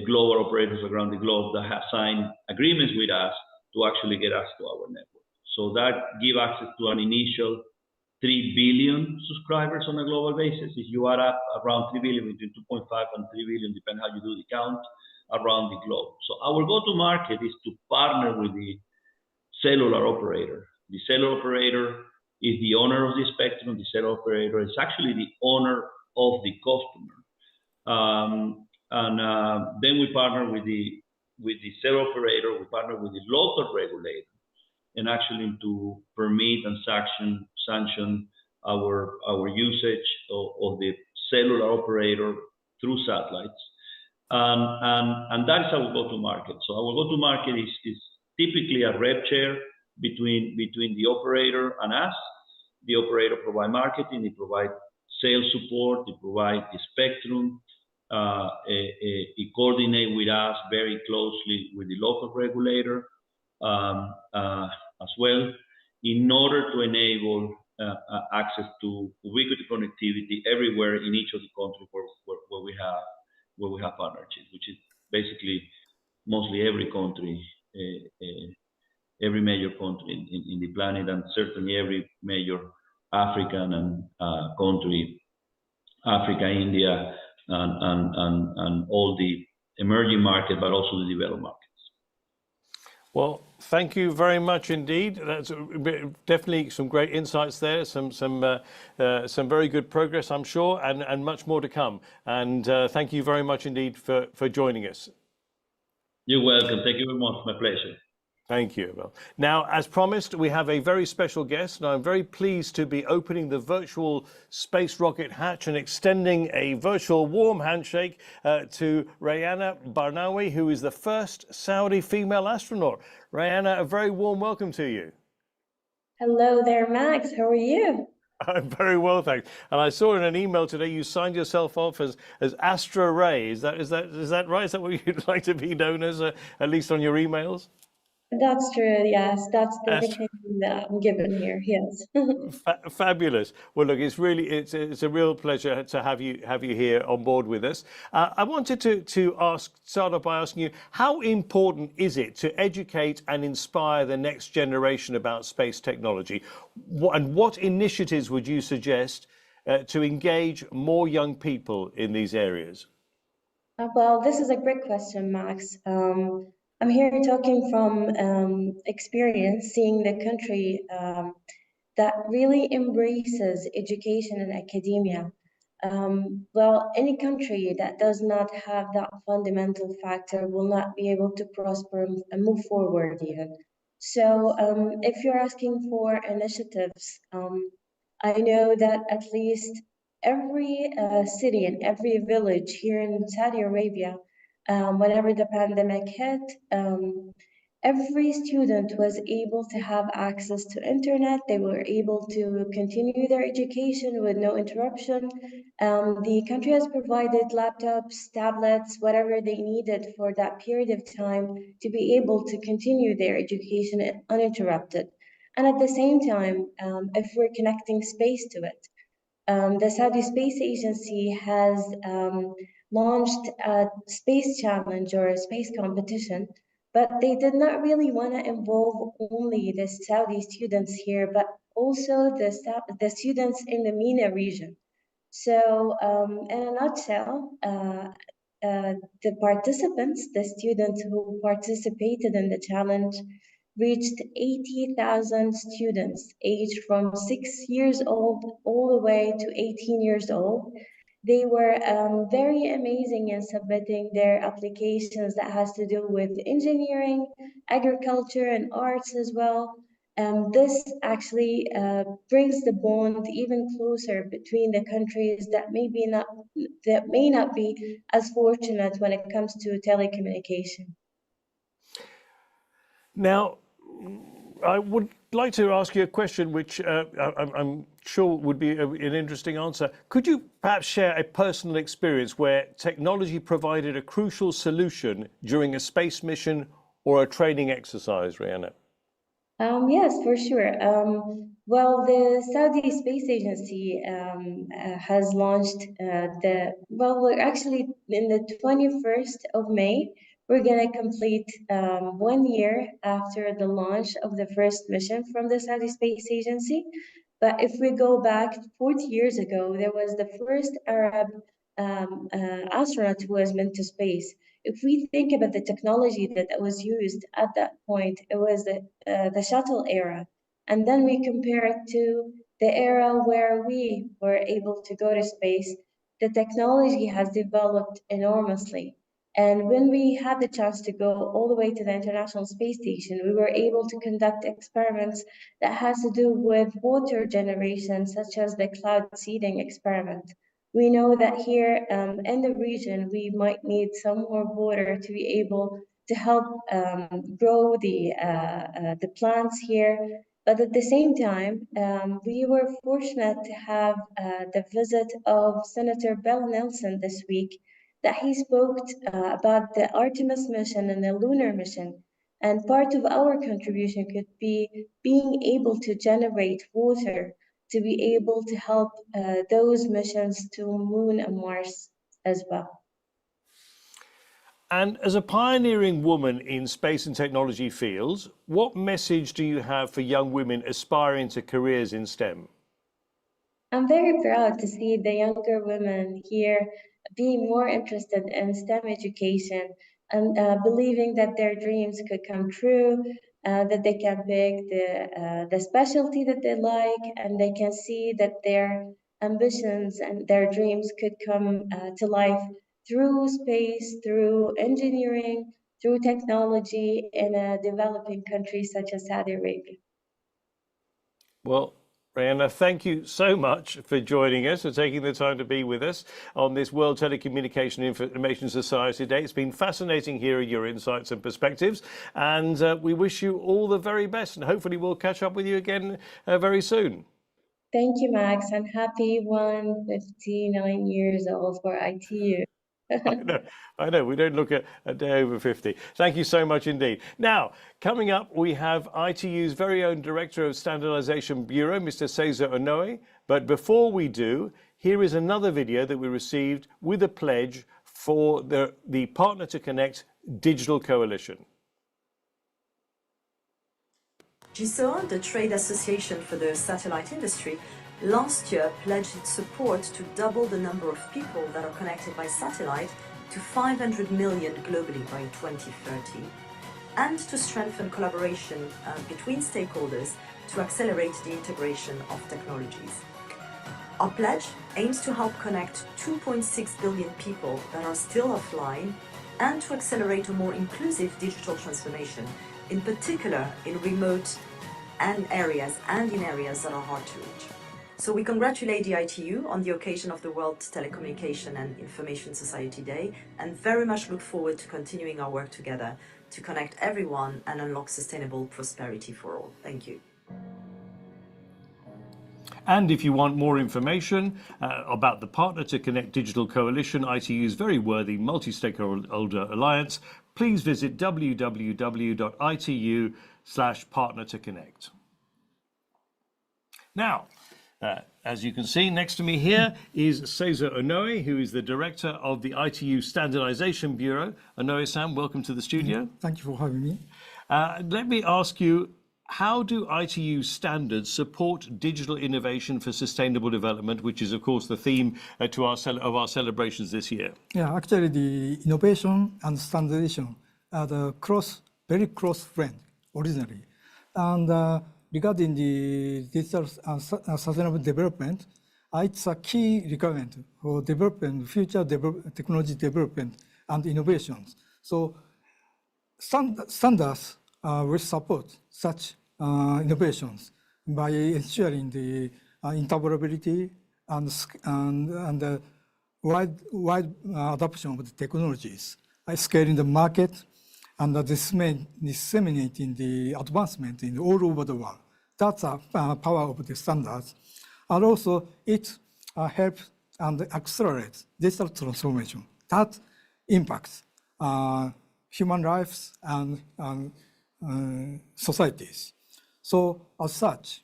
global operators around the globe that have signed agreements with us to actually get access to our network. So that gives access to an initial 3 billion subscribers on a global basis. If you add up around 3 billion, between 2.5 and 3 billion, depending how you do the count, around the globe. So our go-to-market is to partner with the cellular operator. The cellular operator is the owner of the spectrum. The cellular operator is actually the owner of the customer. Then we partner with the cellular operator. We partner with the local regulator, and actually to permit and sanction our usage of the cellular operator through satellites. And that is our go-to-market. So our go-to-market is typically a rev share between the operator and us. The operator provide marketing, they provide sales support, they provide the spectrum, they coordinate with us very closely with the local regulator as well, in order to enable access to ubiquitous connectivity everywhere in each of the countries where we have partnerships, which is basically mostly every country, every major country in the planet, and certainly every major African and country Africa, India, and all the emerging market, but also the developed markets. Well, thank you very much indeed. That's definitely some great insights there. Some very good progress, I'm sure, and much more to come. And thank you very much indeed for joining us. You're welcome. Thank you very much. My pleasure. Thank you. Well, now, as promised, we have a very special guest, and I'm very pleased to be opening the virtual space rocket hatch and extending a virtual warm handshake to Rayana Barnawi, who is the first Saudi female astronaut. Rayana, a very warm welcome to you. Hello there, Max. How are you? I'm very well, thanks. And I saw in an email today you signed yourself off as Astra Ray. Is that right? Is that what you'd like to be known as, at least on your emails? That's true. Yes, that's the nickname that I'm given here. Yes. Fabulous. Well, look, it's a real pleasure to have you here on board with us. I wanted to start off by asking you, how important is it to educate and inspire the next generation about space technology? And what initiatives would you suggest to engage more young people in these areas? Well, this is a great question, Max. I'm here talking from experience, seeing the country that really embraces education and academia. Well, any country that does not have that fundamental factor will not be able to prosper and move forward even. So if you're asking for initiatives, I know that at least every city and every village here in Saudi Arabia, whenever the pandemic hit, every student was able to have access to internet. They were able to continue their education with no interruption. The country has provided laptops, tablets, whatever they needed for that period of time to be able to continue their education uninterrupted. And at the same time, if we're connecting space to it, the Saudi Space Agency has launched a space challenge or a space competition, but they did not really want to involve only the Saudi students here, but also the students in the MENA region. So in a nutshell, the participants, the students who participated in the challenge, reached 80,000 students aged from 6 years old all the way to 18 years old. They were very amazing in submitting their applications that has to do with engineering, agriculture, and arts as well. This actually brings the bond even closer between the countries that may not be as fortunate when it comes to telecommunication. Now, I would like to ask you a question which I'm sure would be an interesting answer. Could you perhaps share a personal experience where technology provided a crucial solution during a space mission or a training exercise, Rayana? Yes, for sure. Well, the Saudi Space Agency has launched we're actually in the 21st of May, we're going to complete 1 year after the launch of the first mission from the Saudi Space Agency. But if we go back 40 years ago, there was the first Arab astronaut who was meant to space. If we think about the technology that was used at that point, it was the shuttle era. And then we compare it to the era where we were able to go to space. The technology has developed enormously. And when we had the chance to go all the way to the International Space Station, we were able to conduct experiments that has to do with water generation, such as the cloud seeding experiment. We know that here in the region, we might need some more water to be able to help grow the plants here. But at the same time, we were fortunate to have the visit of Senator Bill Nelson this week, that he spoke about the Artemis mission and the lunar mission. And part of our contribution could be being able to generate water to be able to help those missions to Moon and Mars as well. And as a pioneering woman in space and technology fields, what message do you have for young women aspiring to careers in STEM? I'm very proud to see the younger women here being more interested in STEM education and believing that their dreams could come true, that they can pick the specialty that they like, and they can see that their ambitions and their dreams could come to life through space, through engineering, through technology in a developing country such as Saudi Arabia. Well, Rihanna, thank you so much for joining us, for taking the time to be with us on this World Telecommunication Information Society Day. It's been fascinating hearing your insights and perspectives, and we wish you all the very best, and hopefully we'll catch up with you again very soon. Thank you, Max. I'm happy 159 years old for ITU. I know, we don't look at a day over 50. Thank you so much indeed. Now, coming up, we have ITU's very own Director of Standardization Bureau, Mr. Cesar Onoe. But before we do, here is another video that we received with a pledge for the Partner to Connect Digital Coalition. GSO, the trade association for the satellite industry, last year pledged its support to double the number of people that are connected by satellite to 500 million globally by 2030, and to strengthen collaboration between stakeholders to accelerate the integration of technologies. Our pledge aims to help connect 2.6 billion people that are still offline and to accelerate a more inclusive digital transformation, in particular in remote areas and in areas that are hard to reach. So we congratulate the ITU on the occasion of the World Telecommunication and Information Society Day, and very much look forward to continuing our work together to connect everyone and unlock sustainable prosperity for all. Thank you. And if you want more information about the Partner to Connect Digital Coalition, ITU's very worthy multi-stakeholder alliance, please visit www.itu/partner-to-connect. Now, as you can see next to me here is Cesar Onoe, who is the director of the ITU Standardization Bureau. Onoe-san, welcome to the studio. Thank you for having me. Let me ask you, how do ITU standards support digital innovation for sustainable development, which is, of course, the theme of our celebrations this year? Yeah, actually, the innovation and standardization are the very close friend originally. And regarding the digital sustainable development, it's a key requirement for development, future technology development and innovations. So standards will support such innovations by ensuring the interoperability and the wide adoption of the technologies, scaling the market, and disseminating the advancement in all over the world. That's the power of the standards. And also it helps and accelerates digital transformation. That impacts human lives and societies. So as such,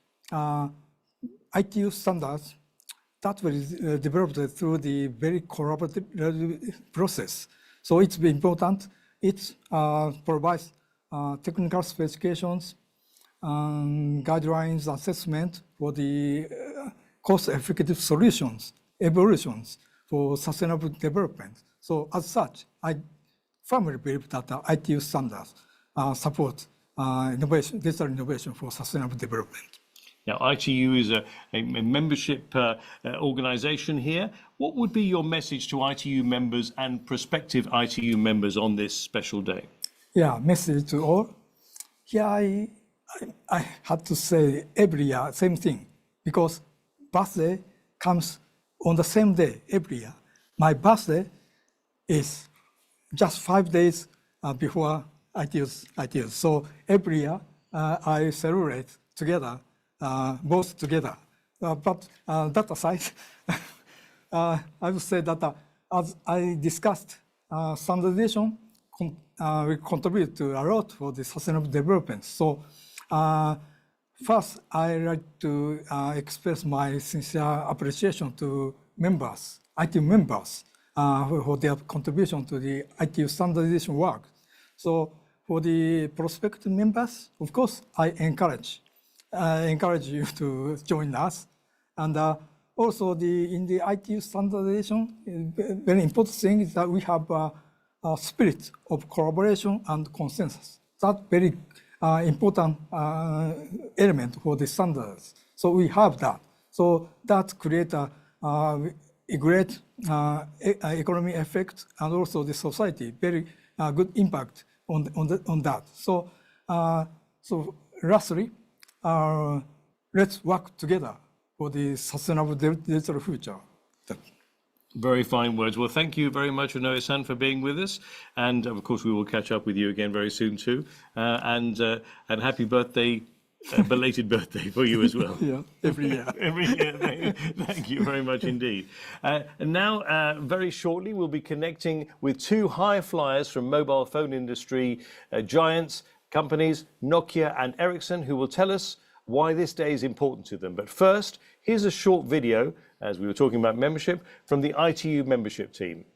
ITU standards that were developed through the very collaborative process. So it's important. It provides technical specifications, guidelines, assessment for the cost-effective solutions, evolutions for sustainable development. So as such, I firmly believe that the ITU standards support innovation, digital innovation for sustainable development. Now, ITU is a membership organization here. What would be your message to ITU members and prospective ITU members on this special day? Yeah, message to all. Yeah, I had to say every year, same thing, because birthday comes on the same day every year. My birthday is just 5 days before ITU's. So every year I celebrate together, both together. But that aside, I would say that as I discussed, standardization will contribute to a lot for the sustainable development. So first, I like to express my sincere appreciation to members, ITU members, for their contribution to the ITU standardization work. So for the prospective members, of course, I encourage you to join us. And also in the IT standardization, very important thing is that we have a spirit of collaboration and consensus. That's very important element for the standards. So we have that. So that creates a great economic effect, and also the society very good impact on that. So so lastly, let's work together for the sustainable digital future. Very fine words. Well, thank you very much, Onoe-san, for being with us. And of course, we will catch up with you again very soon too. And happy birthday, belated birthday for you as well. Yeah, every year. Every year. Thank you very much indeed. And now, very shortly, we'll be connecting with two high flyers from mobile phone industry giants, companies, Nokia and Ericsson, who will tell us why this day is important to them. But first, here's a short video, as we were talking about membership, from the ITU membership team.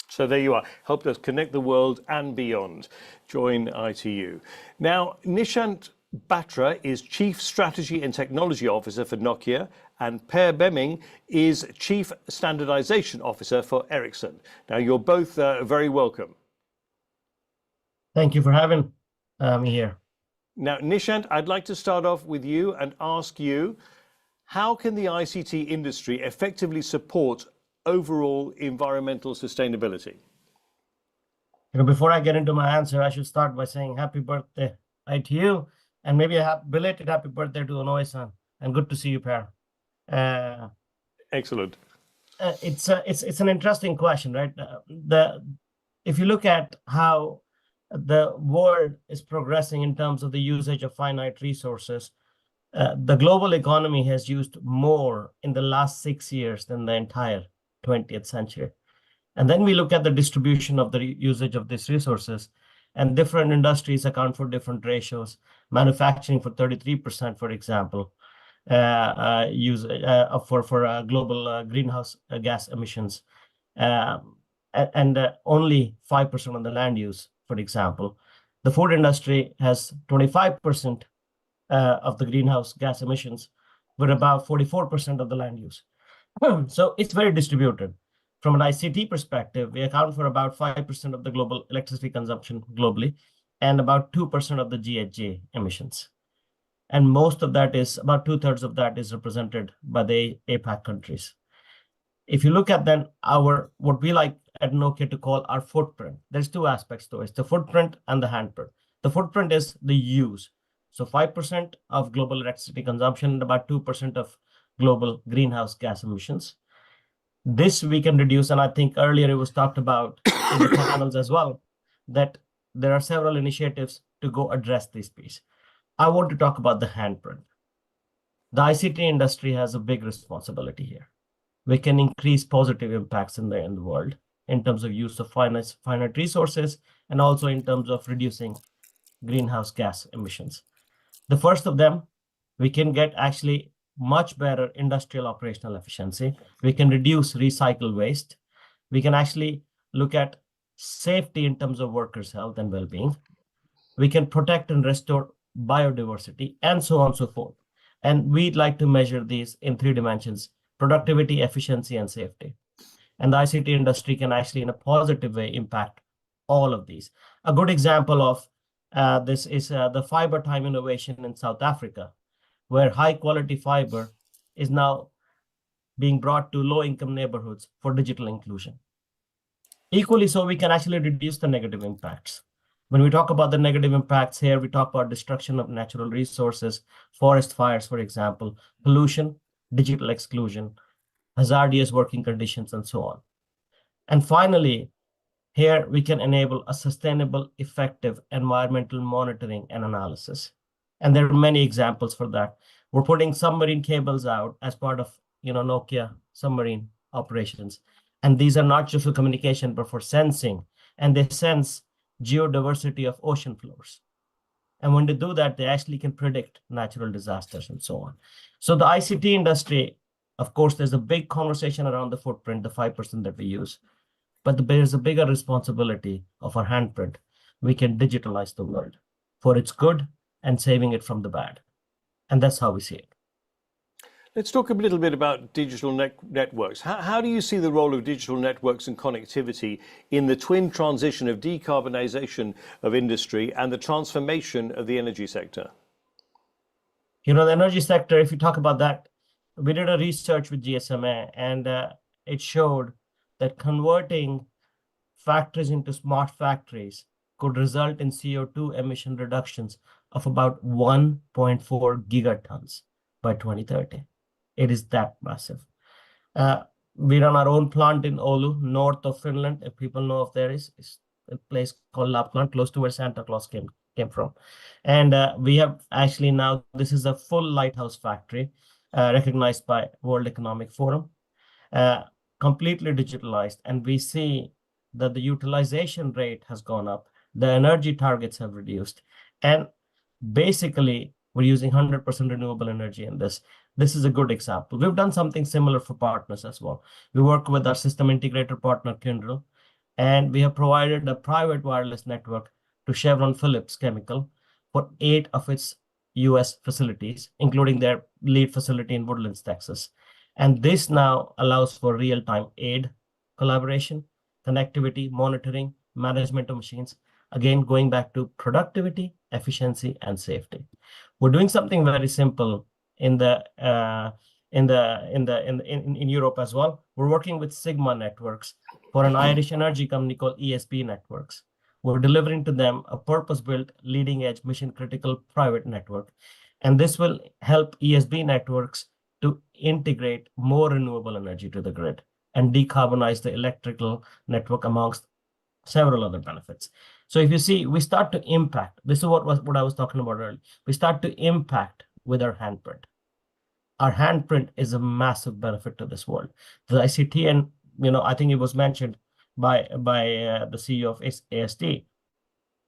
So there you are, helped us connect the world and beyond. Join ITU. Now, Nishant Batra is Chief Strategy and Technology Officer for Nokia, and Per Bemming is Chief Standardization Officer for Ericsson. Now, you're both very welcome. Thank you for having me here. Now, Nishant, I'd like to start off with you and ask you, how can the ICT industry effectively support overall environmental sustainability? Before I get into my answer, I should start by saying happy birthday, ITU, and maybe a belated happy birthday to Onoe-san. And good to see you, Per. Excellent. It's an interesting question, right? If you look at how the world is progressing in terms of the usage of finite resources, the global economy has used more in the last 6 years than the entire 20th century. And then we look at the distribution of the usage of these resources, and different industries account for different ratios. Manufacturing for 33%, for example, use for global greenhouse gas emissions, and only 5% on the land use, for example. The food industry has 25% of the greenhouse gas emissions, but about 44% of the land use. So it's very distributed. From an ICT perspective, we account for about 5% of the global electricity consumption globally, and about 2% of the GHG emissions. And most of that is, about 2/3 of that is represented by the APAC countries. If you look at then what we like at Nokia to call our footprint, there's two aspects to it, the footprint and the handprint. The footprint is the use. So 5% of global electricity consumption and about 2% of global greenhouse gas emissions. This we can reduce, and I think earlier it was talked about in the panels as well, that there are several initiatives to go address this piece. I want to talk about the handprint. The ICT industry has a big responsibility here. We can increase positive impacts in the world in terms of use of finite resources, and also in terms of reducing greenhouse gas emissions. The first of them, we can get actually much better industrial operational efficiency. We can reduce recycled waste. We can actually look at safety in terms of workers' health and well-being. We can protect and restore biodiversity, and so on and so forth. And we'd like to measure these in 3 dimensions: productivity, efficiency, and safety. And the ICT industry can actually, in a positive way, impact all of these. A good example of this is the fiber time innovation in South Africa, where high quality fiber is now being brought to low income neighborhoods for digital inclusion. Equally so, we can actually reduce the negative impacts. When we talk about the negative impacts here, we talk about destruction of natural resources, forest fires, for example, pollution, digital exclusion, hazardous working conditions, and so on. And finally, here we can enable a sustainable, effective environmental monitoring and analysis. And there are many examples for that. We're putting submarine cables out as part of Nokia submarine operations. And these are not just for communication, but for sensing. And they sense geodiversity of ocean floors. And when they do that, they actually can predict natural disasters and so on. So the ICT industry, of course, there's a big conversation around the footprint, the 5% that we use. But there's a bigger responsibility of our handprint. We can digitalize the world for its good and saving it from the bad. And that's how we see it. Let's talk a little bit about digital networks. How do you see the role of digital networks and connectivity in the twin transition of decarbonization of industry and the transformation of the energy sector? The energy sector, if you talk about that, we did a research with GSMA, and it showed that converting factories into smart factories could result in CO2 emission reductions of about 1.4 gigatons by 2030. It is that massive. We run our own plant in Oulu, north of Finland. If people know if there is a place called Lapland, close to where Santa Claus came from. And we have actually now, this is a full lighthouse factory recognized by World Economic Forum, completely digitalized. And we see that the utilization rate has gone up. The energy targets have reduced. And basically, we're using 100% renewable energy in this. This is a good example. We've done something similar for partners as well. We work with our system integrator partner, Kyndryl, and we have provided a private wireless network to Chevron Phillips Chemical for 8 of its US facilities, including their lead facility in Woodlands, Texas. And this now allows for real-time aid, collaboration, connectivity, monitoring, management of machines. Again, going back to productivity, efficiency, and safety. We're doing something very simple in Europe as well. We're working with Sigma Networks for an Irish energy company called ESB Networks. We're delivering to them a purpose-built, leading-edge, mission-critical private network. And this will help ESB Networks to integrate more renewable energy to the grid and decarbonize the electrical network amongst several other benefits. So if you see, we start to impact. This is what I was talking about earlier. We start to impact with our handprint. Our handprint is a massive benefit to this world. The ICT, and I think it was mentioned by the CEO of ASD.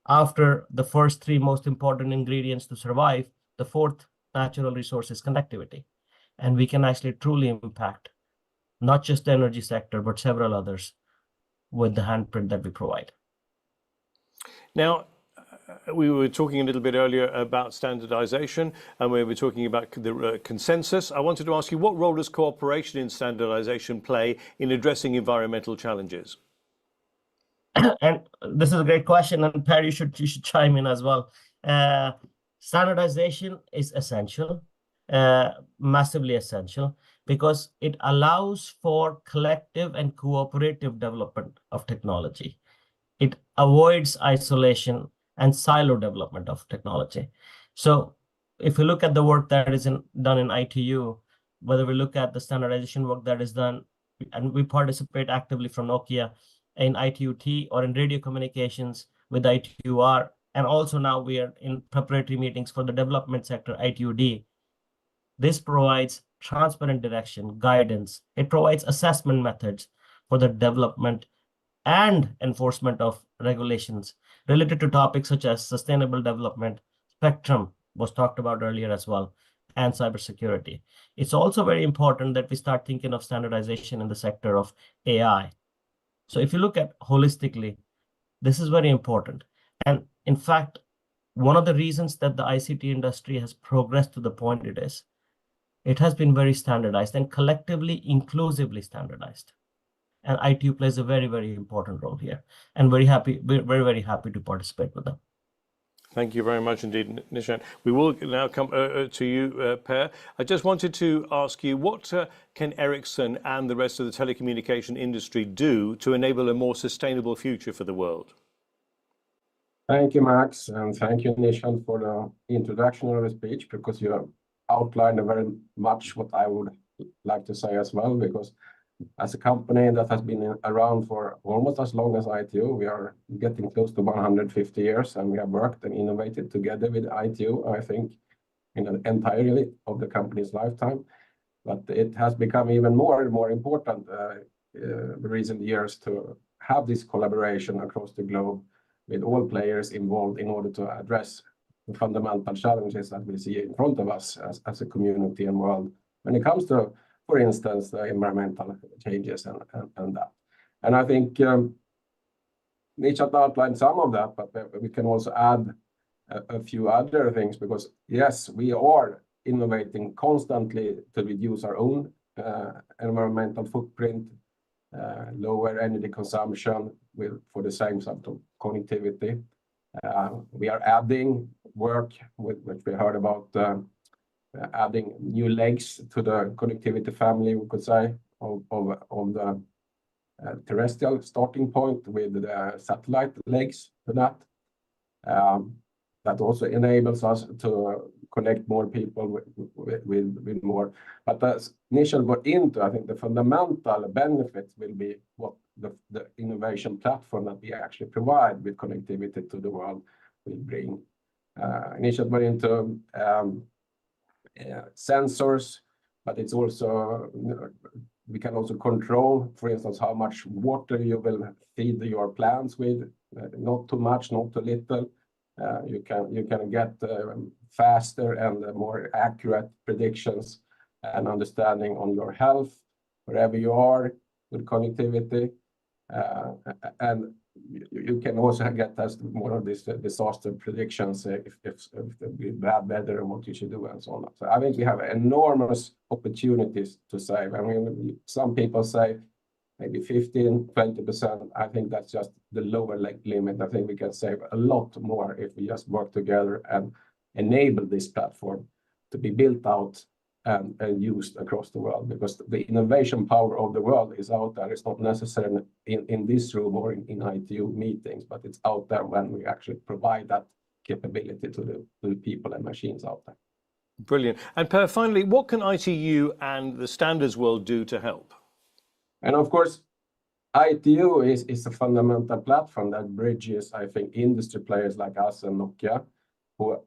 After the first 3 most important ingredients to survive, the 4th natural resource is connectivity. And we can actually truly impact not just the energy sector, but several others with the handprint that we provide. Now, we were talking a little bit earlier about standardization, and we were talking about the consensus. I wanted to ask you, what role does cooperation in standardization play in addressing environmental challenges? And this is a great question, and Per, you should chime in as well. Standardization is essential, massively essential, because it allows for collective and cooperative development of technology. It avoids isolation and silo development of technology. So if we look at the work that is done in ITU, whether we look at the standardization work that is done, and we participate actively from Nokia in ITU-T or in radio communications with ITU-R, and also now we are in preparatory meetings for the development sector, ITU-D. This provides transparent direction, guidance. It provides assessment methods for the development and enforcement of regulations related to topics such as sustainable development, spectrum was talked about earlier as well, and cybersecurity. It's also very important that we start thinking of standardization in the sector of AI. So if you look at holistically, this is very important. And in fact, one of the reasons that the ICT industry has progressed to the point it has been very standardized and collectively, inclusively standardized. And ITU plays a very, very important role here, and we're very, very happy to participate with them. Thank you very much indeed, Nishant. We will now come to you, Per. I just wanted to ask you, what can Ericsson and the rest of the telecommunication industry do to enable a more sustainable future for the world? Thank you, Max, and thank you, Nishan, for the introduction of the speech, because you have outlined very much what I would like to say as well, because as a company that has been around for almost as long as ITU, we are getting close to 150 years, and we have worked and innovated together with ITU, I think, in an entirely of the company's lifetime. But it has become even more and more important recent years to have this collaboration across the globe with all players involved in order to address the fundamental challenges that we see in front of us as a community and world when it comes to, for instance, the environmental changes and that. And I think Nishan outlined some of that, but we can also add a few other things, because yes, we are innovating constantly to reduce our own environmental footprint, lower energy consumption for the same sort of connectivity. We are adding work, which we heard about, adding new legs to the connectivity family, we could say, of the terrestrial starting point with the satellite legs to that. That also enables us to connect more people with more. But as Nishan got into, I think the fundamental benefits will be what the innovation platform that we actually provide with connectivity to the world will bring. Nishan went into sensors, but it's also, we can also control, for instance, how much water you will feed your plants with, not too much, not too little. You can get faster and more accurate predictions and understanding on your health wherever you are with connectivity, and you can also get us more of this disaster predictions if there be bad weather and what you should do and so on. So I think we have enormous opportunities to save. I mean, some people say maybe 15–20%. I think that's just the lower limit. I think we can save a lot more if we just work together and enable this platform to be built out and used across the world, because the innovation power of the world is out there. It's not necessarily in this room or in ITU meetings, but it's out there when we actually provide that capability to the people and machines out there. Brilliant. And Per, finally, what can ITU and the standards world do to help? And of course, ITU is a fundamental platform that bridges, I think, industry players like us and Nokia, who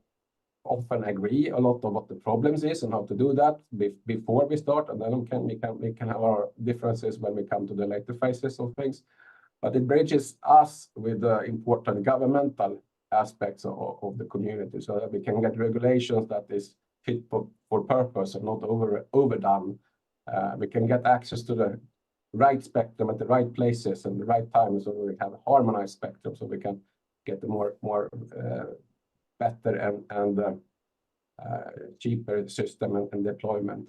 often agree a lot of what the problems is and how to do that before we start, and then we can have our differences when we come to the later phases of things. But it bridges us with the important governmental aspects of the community, so that we can get regulations that is fit for purpose and not overdone. We can get access to the right spectrum at the right places and the right time, so we have a harmonized spectrum, so we can get the more better and cheaper system and deployment.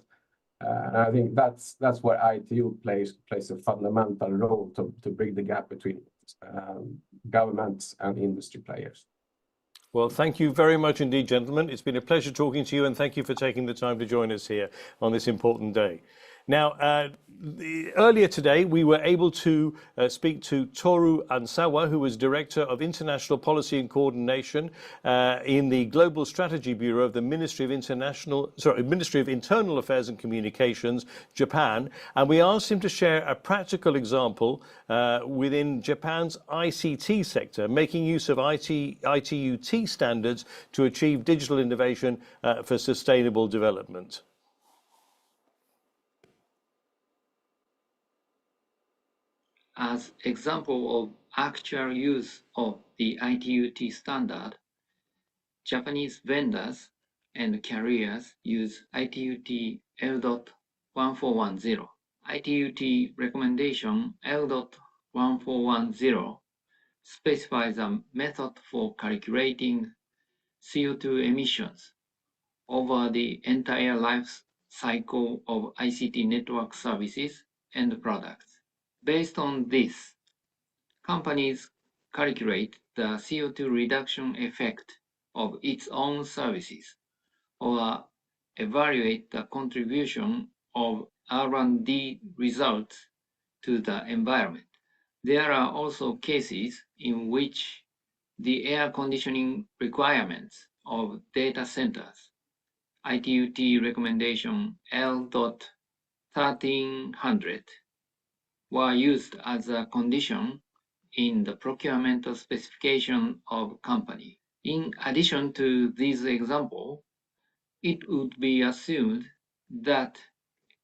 And I think that's where ITU plays a fundamental role to bridge the gap between governments and industry players. Well, thank you very much indeed, gentlemen. It's been a pleasure talking to you, and thank you for taking the time to join us here on this important day. Now, earlier today, we were able to speak to Toru Ansawa, who was Director of International Policy and Coordination in the Global Strategy Bureau of the Ministry of Internal Affairs and Communications, Japan. And we asked him to share a practical example within Japan's ICT sector, making use of ITU-T standards to achieve digital innovation for sustainable development. As example of actual use of the ITU-T standard, Japanese vendors and carriers use ITU-T L.1410. ITU-T recommendation L.1410 specifies a method for calculating CO2 emissions over the entire life cycle of ICT network services and products. Based on this, companies calculate the CO2 reduction effect of its own services, or evaluate the contribution of R&D results to the environment. There are also cases in which the air conditioning requirements of data centers. ITU-T recommendation L.1300 were used as a condition in the procurement specification of company. In addition to these examples, it would be assumed that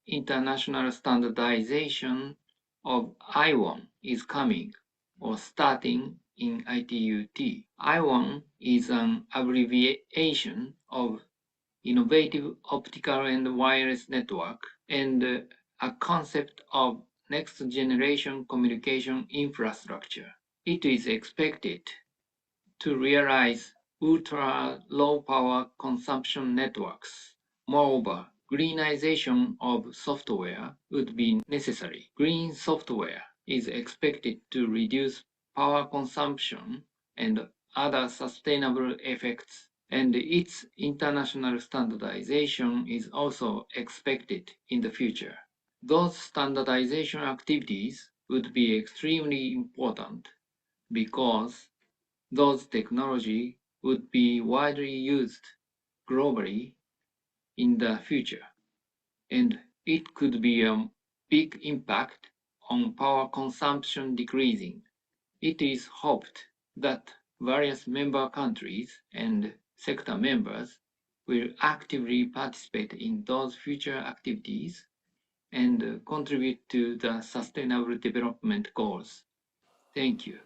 international standardization of IWAN is coming or starting in ITU-T. IWAN is an abbreviation of Innovative Optical and Wireless Network and a concept of next generation communication infrastructure. It is expected to realize ultra low power consumption networks. Moreover, greenization of software would be necessary. Green software is expected to reduce power consumption and other sustainable effects, and its international standardization is also expected in the future. Those standardization activities would be extremely important because those technologies would be widely used globally in the future, and it could be a big impact on power consumption decreasing. It is hoped that various member countries and sector members will actively participate in those future activities and contribute to the Sustainable Development Goals. Thank you.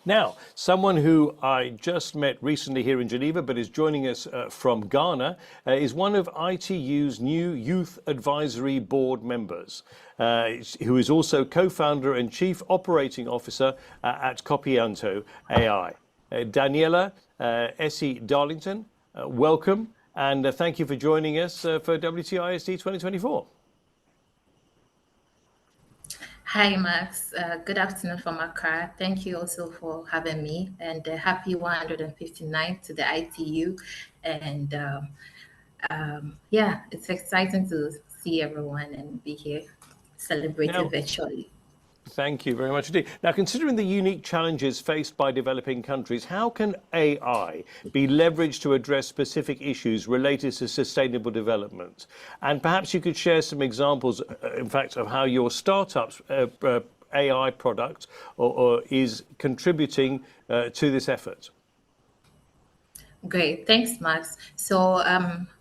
Now, someone who I just met recently here in Geneva, but is joining us from Ghana, is one of ITU's new Youth Advisory Board members, who is also co-founder and chief operating officer at Copianto AI. Daniela Essie Darlington, welcome, and thank you for joining us for WTISD 2024. Hi, Max. Good afternoon from Accra. Thank you also for having me, and happy 159th to the ITU. And yeah, it's exciting to see everyone and be here celebrating virtually. Thank you very much indeed. Now, considering the unique challenges faced by developing countries, how can AI be leveraged to address specific issues related to sustainable development? And perhaps you could share some examples, in fact, of how your startup's AI product or is contributing to this effort. Great, thanks, Max. So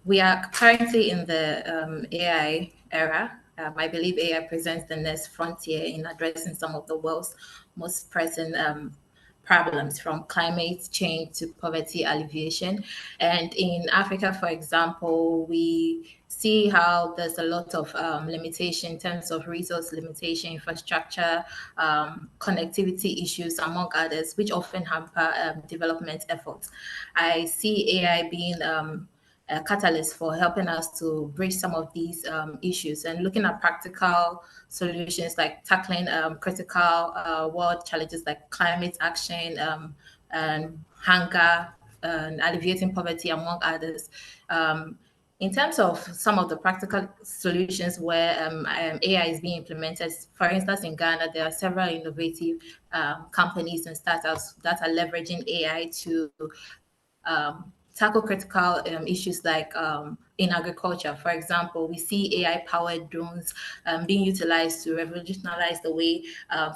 we are currently in the AI era. I believe AI presents the next frontier in addressing some of the world's most pressing problems, from climate change to poverty alleviation. And in Africa, for example, we see how there's a lot of limitation in terms of resource limitation, infrastructure, connectivity issues, among others, which often hamper development efforts. I see AI being a catalyst for helping us to bridge some of these issues and looking at practical solutions like tackling critical world challenges like climate action and hunger and alleviating poverty, among others. In terms of some of the practical solutions where AI is being implemented, for instance, in Ghana, there are several innovative companies and startups that are leveraging AI to tackle critical issues like in agriculture. For example, we see AI-powered drones being utilized to revolutionize the way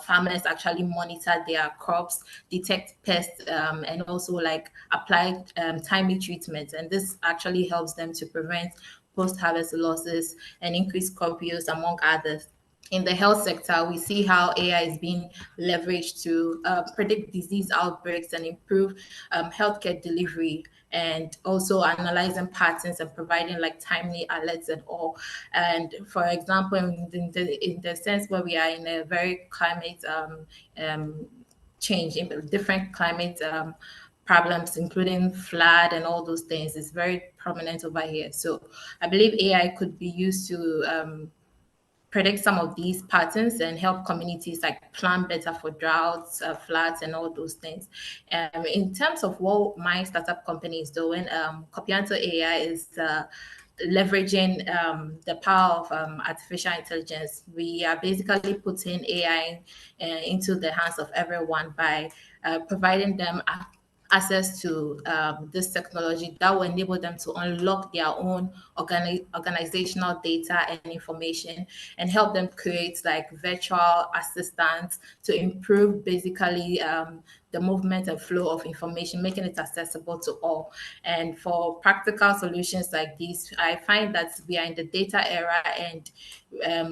farmers actually monitor their crops, detect pests, and also like apply timely treatments. And this actually helps them to prevent post-harvest losses and increase crop yields, among others. In the health sector, we see how AI is being leveraged to predict disease outbreaks and improve healthcare delivery, and also analyzing patterns and providing like timely alerts and all. And for example, in the sense where we are in a very climate change, in different climate problems, including flood and all those things, is very prominent over here. So I believe AI could be used to predict some of these patterns and help communities like plan better for droughts, floods, and all those things. In terms of what my startup company is doing, Copianto AI leveraging the power of artificial intelligence. We are basically putting AI into the hands of everyone by providing them access to this technology that will enable them to unlock their own organizational data and information, and help them create like virtual assistants to improve basically the movement and flow of information, making it accessible to all. And for practical solutions like these, I find that we are in the data era, and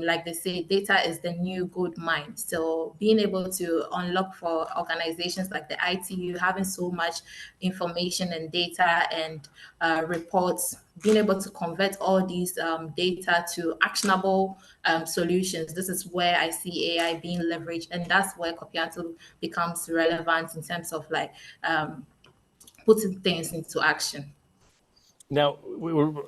like they say, data is the new gold mine. So being able to unlock for organizations like the ITU, having so much information and data and reports, being able to convert all these data to actionable solutions. This is where I see AI being leveraged, and that's where Copianto becomes relevant in terms of like putting things into action. Now,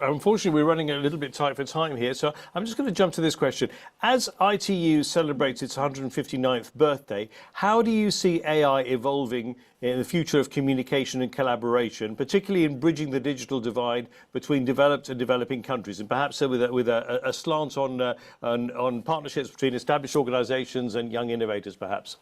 unfortunately, we're running a little bit tight for time here, so I'm just going to jump to this question. As ITU celebrates its 159th birthday, how do you see AI evolving in the future of communication and collaboration, particularly in bridging the digital divide between developed and developing countries, and perhaps with a slant on partnerships between established organizations and young innovators, perhaps?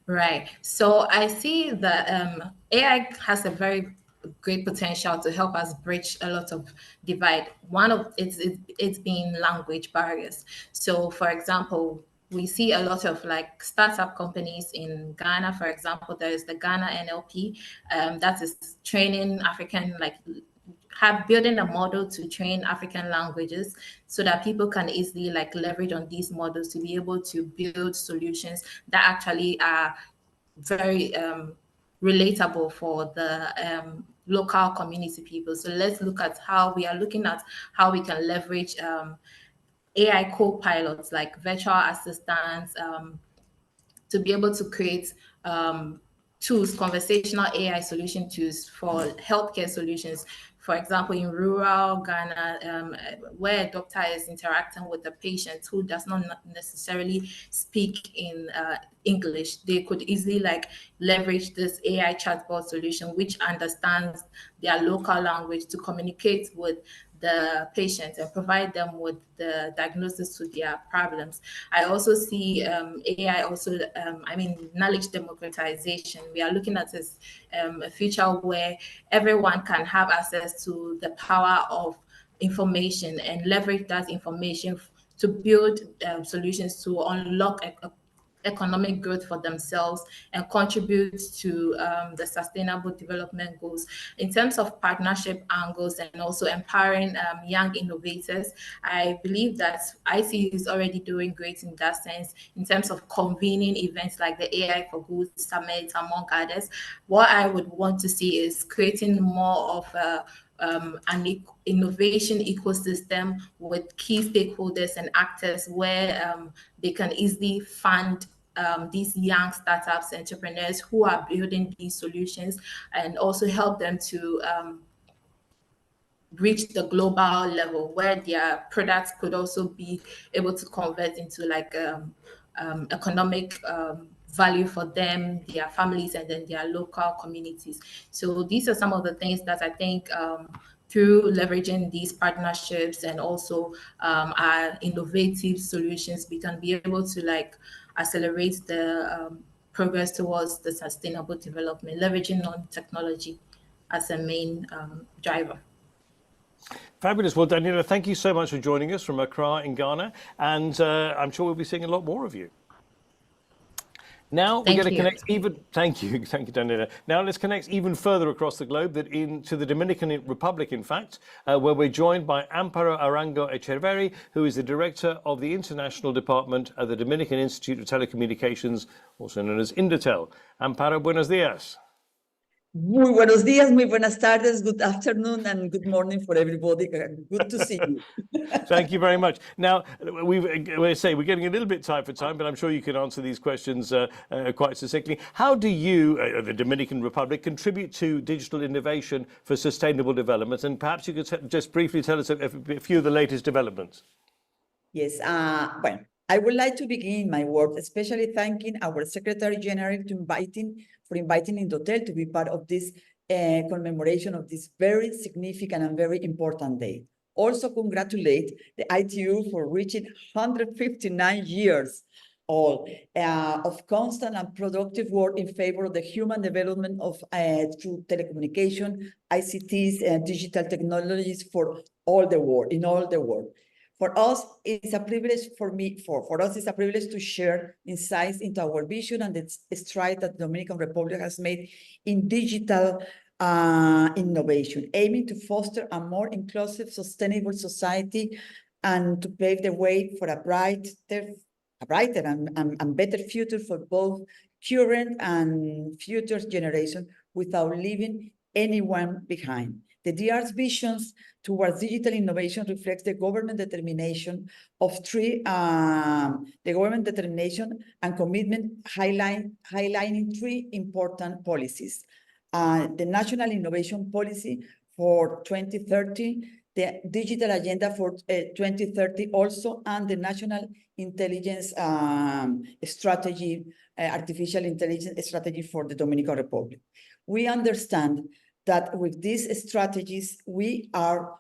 Right. So I see that AI has a very great potential to help us bridge a lot of divide. One of it's been language barriers. So for example, we see a lot of like startup companies in Ghana. For example, there is the Ghana NLP that is training African, like building a model to train African languages so that people can easily like leverage on these models to be able to build solutions that actually are very relatable for the local community people. So let's look at how we are looking at how we can leverage AI co-pilots like virtual assistants to be able to create tools, conversational AI solution tools for healthcare solutions. For example, in rural Ghana, where a doctor is interacting with a patient who does not necessarily speak in English, they could easily like leverage this AI chatbot solution, which understands their local language to communicate with the patient and provide them with the diagnosis to their problems. I also see AI also, knowledge democratization. We are looking at this a future where everyone can have access to the power of information and leverage that information to build solutions to unlock economic growth for themselves and contribute to the sustainable development goals. In terms of partnership angles and also empowering young innovators, I believe that ICU is already doing great in that sense in terms of convening events like the AI for Good Summit, among others. What I would want to see is creating more of an innovation ecosystem with key stakeholders and actors where they can easily fund these young startups, entrepreneurs who are building these solutions, and also help them to reach the global level where their products could also be able to convert into like economic value for them, their families, and then their local communities. So these are some of the things that I think through leveraging these partnerships and also our innovative solutions, we can be able to like accelerate the progress towards the sustainable development, leveraging on technology as a main driver. Fabulous. Well, Daniela, thank you so much for joining us from Accra in Ghana, and I'm sure we'll be seeing a lot more of you. Now we're going to connect even. Thank you, Daniela. Now let's connect even further across the globe, to the Dominican Republic, in fact, where we're joined by Amparo Arango Echeverri, who is the director of the International Department at the Dominican Institute of Telecommunications, also known as Indotel. Amparo, buenos días. Muy buenos días, muy buenas tardes, good afternoon, and good morning for everybody. Good to see you. Thank you very much. Now, we're getting a little bit tight for time, but I'm sure you can answer these questions quite succinctly. How do you, the Dominican Republic, contribute to digital innovation for sustainable development? And perhaps you could just briefly tell us a few of the latest developments. Yes, well, I would like to begin my work, especially thanking our Secretary General for inviting Indotel to be part of this commemoration of this very significant and very important day. Also congratulate the ITU for reaching 159 years old of constant and productive work in favor of the human development of through telecommunication, ICTs, and digital technologies for all the world, in all the world. For us, it's a privilege for us, it's a privilege to share insights into our vision and the stride that the Dominican Republic has made in digital innovation, aiming to foster a more inclusive, sustainable society and to pave the way for a brighter and better future for both current and future generations without leaving anyone behind. The DR's visions towards digital innovation reflects the government determination and commitment highlighting three important policies. The National Innovation Policy for 2030, the Digital Agenda for 2030 also, and the National Intelligence Strategy, Artificial Intelligence Strategy for the Dominican Republic. We understand that with these strategies, we are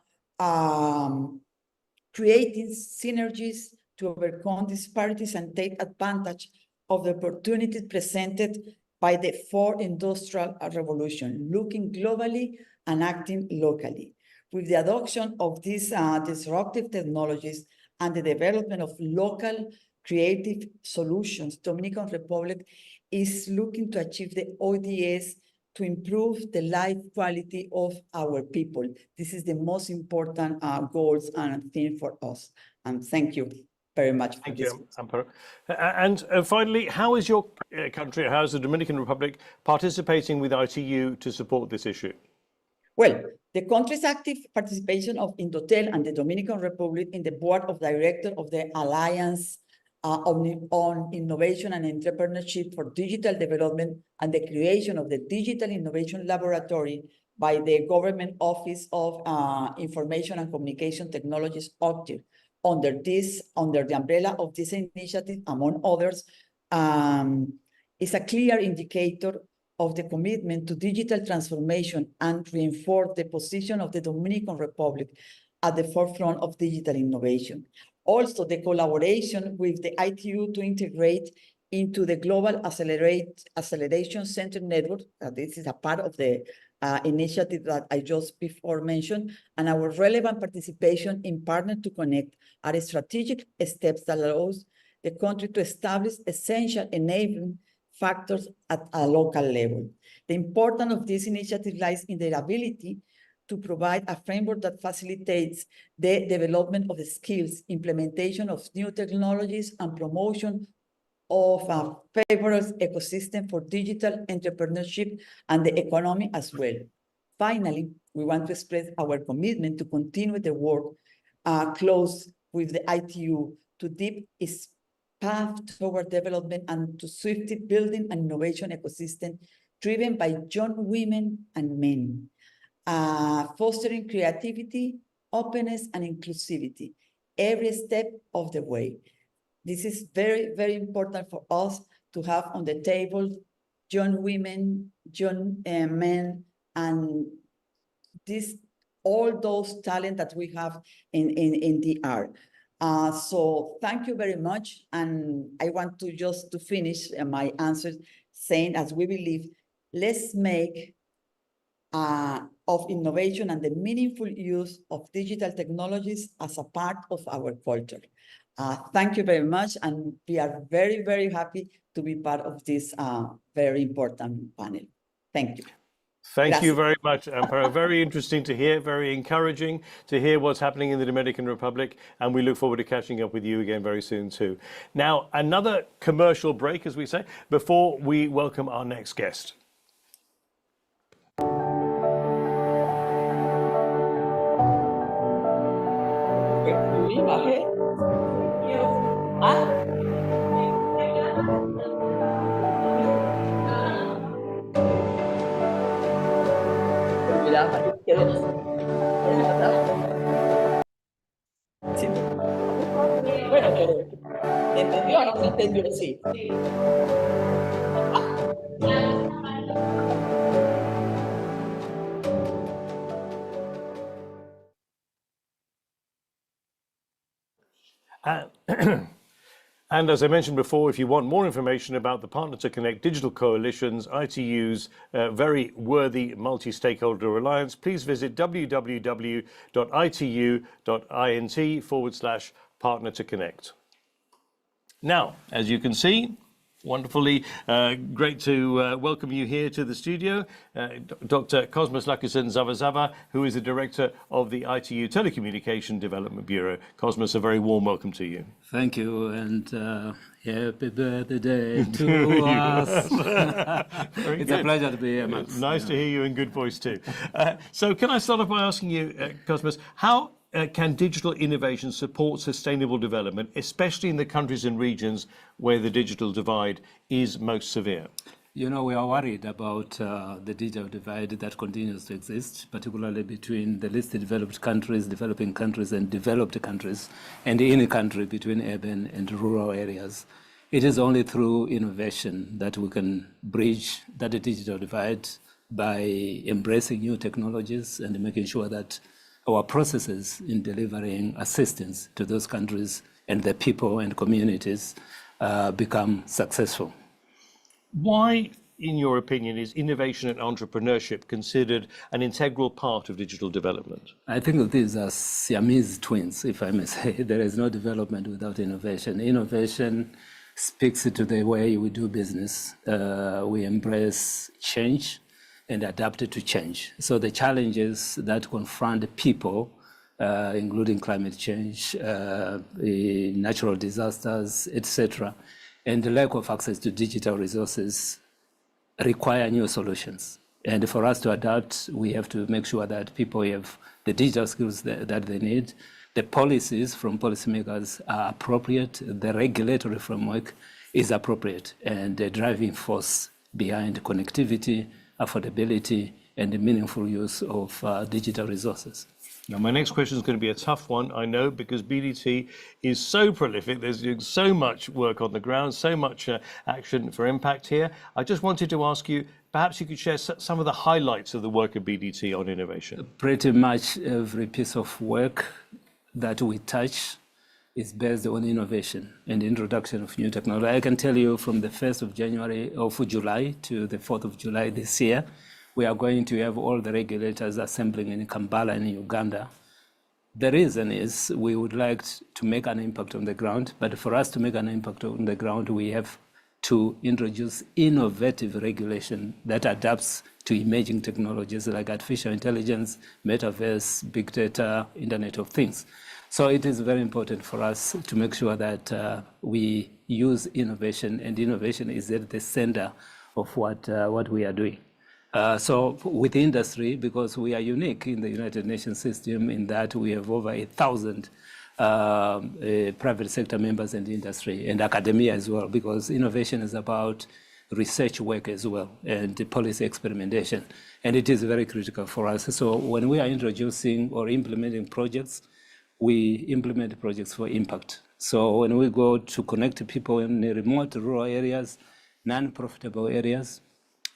creating synergies to overcome disparities and take advantage of the opportunities presented by the fourth industrial revolution, looking globally and acting locally. With the adoption of these disruptive technologies and the development of local creative solutions, Dominican Republic is looking to achieve the ODS to improve the life quality of our people. This is the most important goals and thing for us. And thank you very much. Thank you, Amparo. And finally, how is your country, how is the Dominican Republic participating with ITU to support this issue? Well, the country's active participation of Indotel and the Dominican Republic in the board of directors of the Alliance on Innovation and Entrepreneurship for Digital Development and the creation of the Digital Innovation Laboratory by the Government Office of Information and Communication Technologies, OCTIV. Under the umbrella of this initiative, among others, is a clear indicator of the commitment to digital transformation and reinforce the position of the Dominican Republic at the forefront of digital innovation. Also, the collaboration with the ITU to integrate into the Global Acceleration Center Network. This is a part of the initiative that I just before mentioned, and our relevant participation in Partner to Connect are strategic steps that allows the country to establish essential enabling factors at a local level. The importance of this initiative lies in their ability to provide a framework that facilitates the development of the skills, implementation of new technologies, and promotion of a favorable ecosystem for digital entrepreneurship and the economy as well. Finally, we want to express our commitment to continue the work close with the ITU to deepen its path toward development and to swiftly building an innovation ecosystem driven by young women and men, fostering creativity, openness, and inclusivity every step of the way. This is very, very important for us to have on the table young women, young men, and all those talent that we have in the art. So thank you very much. And I want to just to finish my answer saying, as we believe, let's make of innovation and the meaningful use of digital technologies as a part of our culture. Thank you very much. And we are very, very happy to be part of this very important panel. Thank you. Thank you very much, Amparo. Very interesting to hear, very encouraging to hear what's happening in the Dominican Republic, and we look forward to catching up with you again very soon too. Now, another commercial break, as we say, before we welcome our next guest. Bueno, pero ¿entendió o no se entendió? Sí. And as I mentioned before, if you want more information about the Partner to Connect Digital Coalition's, ITU's very worthy multi-stakeholder alliance, please visit www.itu.int/Partner to Connect. Now, as you can see, wonderfully great to welcome you here to the studio, Dr. Cosmas Lakusin-Zavazava, who is the director of the ITU Telecommunication Development Bureau. Cosmas, a very warm welcome to you. Thank you, and happy birthday to us. It's a pleasure to be here, Max. Nice to hear you in good voice too. So can I start off by asking you, Cosmas, how can digital innovation support sustainable development, especially in the countries and regions where the digital divide is most severe? You know, we are worried about the digital divide that continues to exist, particularly between the least developed countries, developing countries, and developed countries, and in a country between urban and rural areas. It is only through innovation that we can bridge that digital divide by embracing new technologies and making sure that our processes in delivering assistance to those countries and the people and communities become successful. Why, in your opinion, is innovation and entrepreneurship considered an integral part of digital development? I think that these are Siamese twins, if I may say. There is no development without innovation. Innovation speaks to the way we do business. We embrace change and adapt it to change. So the challenges that confront people, including climate change, natural disasters, etc., and the lack of access to digital resources require new solutions. And for us to adapt, we have to make sure that people have the digital skills that they need. The policies from policymakers are appropriate. The regulatory framework is appropriate, and the driving force behind connectivity, affordability, and the meaningful use of digital resources. Now, my next question is going to be a tough one, I know, because BDT is so prolific. There's so much work on the ground, so much action for impact here. I just wanted to ask you, perhaps you could share some of the highlights of the work of BDT on innovation. Pretty much every piece of work that we touch is based on innovation and the introduction of new technology. I can tell you from the 1st of July to the 4th of July this year, we are going to have all the regulators assembling in Kampala in Uganda. The reason is we would like to make an impact on the ground, but for us to make an impact on the ground, we have to introduce innovative regulation that adapts to emerging technologies like artificial intelligence, metaverse, big data, Internet of Things. So it is very important for us to make sure that we use innovation, and innovation is at the center of what we are doing. So with industry, because we are unique in the United Nations system in that we have over 1,000 private sector members in the industry and academia as well, because innovation is about research work as well and policy experimentation. And it is very critical for us. So when we are introducing or implementing projects, we implement projects for impact. So when we go to connect people in the remote rural areas, non-profitable areas,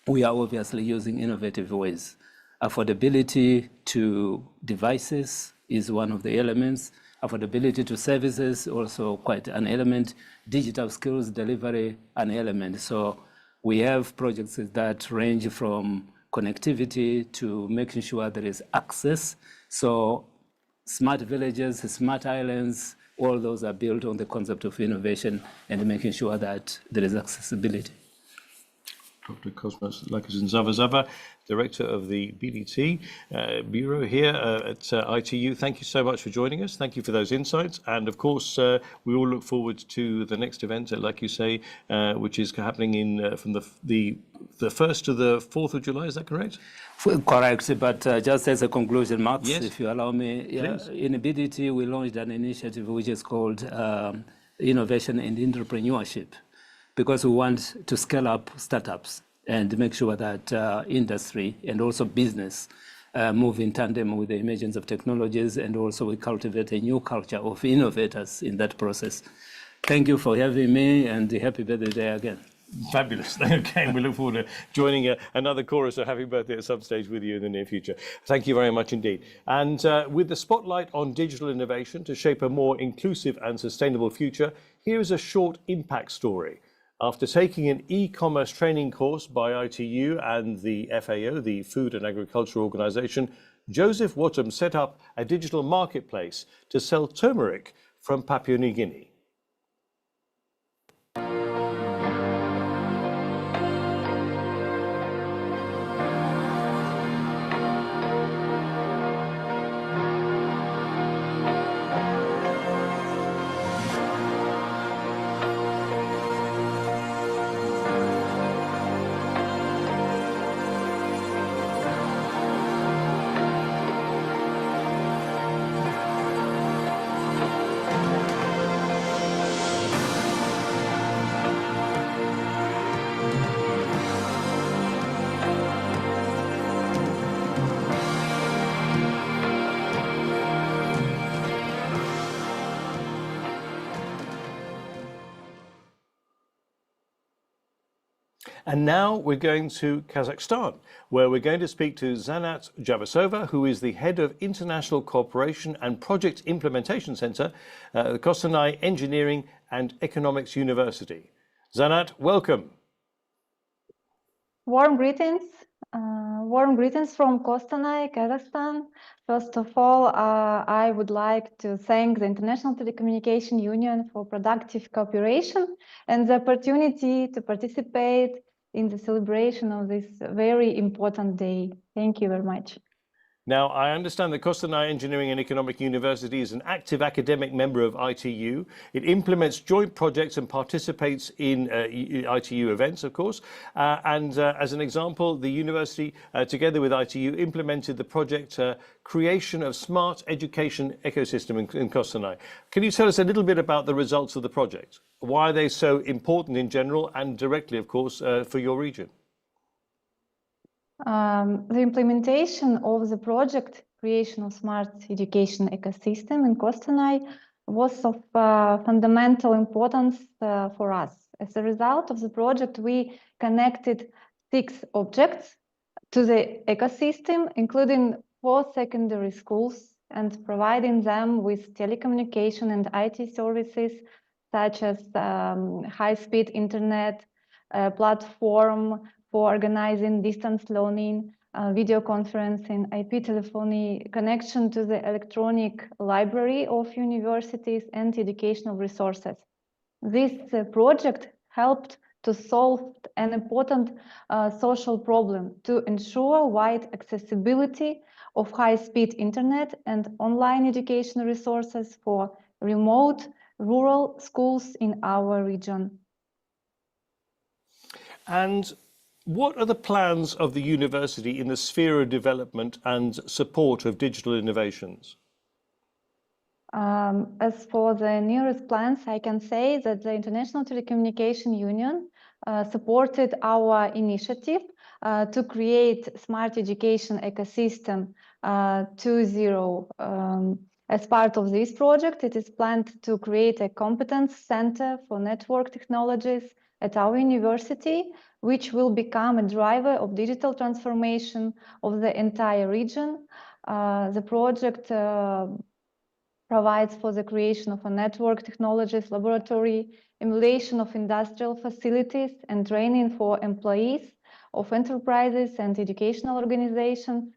we are obviously using innovative ways. Affordability to devices is one of the elements. Affordability to services, also quite an element. Digital skills delivery, an element. So we have projects that range from connectivity to making sure there is access. So smart villages, smart islands, all those are built on the concept of innovation and making sure that there is accessibility. Dr. Cosmas Lakusin-Zavazava, Director of the BDT Bureau here at ITU. Thank you so much for joining us. Thank you for those insights. And of course, we all look forward to the next event, like you say, which is happening from the 1st to the 4th of July. Is that correct? Correct. But just as a conclusion, Max, yes, if you allow me, in BDT, we launched an initiative which is called Innovation and Entrepreneurship, because we want to scale up startups and make sure that industry and also business move in tandem with the emergence of technologies, and also we cultivate a new culture of innovators in that process. Thank you for having me, and happy birthday again. Fabulous. Okay, we look forward to joining another chorus of Happy Birthday at some stage with you in the near future. Thank you very much indeed. And with the spotlight on digital innovation to shape a more inclusive and sustainable future, here is a short impact story. After taking an e-commerce training course by ITU and the FAO, the Food and Agriculture Organization, Joseph Wattam set up a digital marketplace to sell turmeric from Papua New Guinea. And now we're going to Kazakhstan, where we're going to speak to Zanat Jabasova, who is the head of International Cooperation and Project Implementation Center at the Kostanay Engineering and Economics University. Zanat, welcome. Warm greetings. Warm greetings from Kostanay, Kazakhstan. First of all, I would like to thank the International Telecommunication Union for productive cooperation and the opportunity to participate in the celebration of this very important day. Thank you very much. Now, I understand that Kostanay Engineering and Economic University is an active academic member of ITU. It implements joint projects and participates in ITU events, of course. As an example, the university, together with ITU, implemented the project Creation of Smart Education Ecosystem in Kostanay. Can you tell us a little bit about the results of the project? Why are they so important in general and directly, of course, for your region? The implementation of the project Creation of Smart Education Ecosystem in Kostanay was of fundamental importance for us. As a result of the project, we connected 6 objects to the ecosystem, including 4 secondary schools, and providing them with telecommunication and IT services such as high-speed internet, platform for organizing distance learning, video conferencing, IP telephony, connection to the electronic library of universities, and educational resources. This project helped to solve an important social problem to ensure wide accessibility of high-speed internet and online education resources for remote rural schools in our region. And what are the plans of the university in the sphere of development and support of digital innovations? As for the nearest plans, I can say that the International Telecommunication Union supported our initiative to create Smart Education Ecosystem 2.0. As part of this project, it is planned to create a competence center for network technologies at our university, which will become a driver of digital transformation of the entire region. The project provides for the creation of a network technologies laboratory, emulation of industrial facilities, and training for employees of enterprises and educational organizations,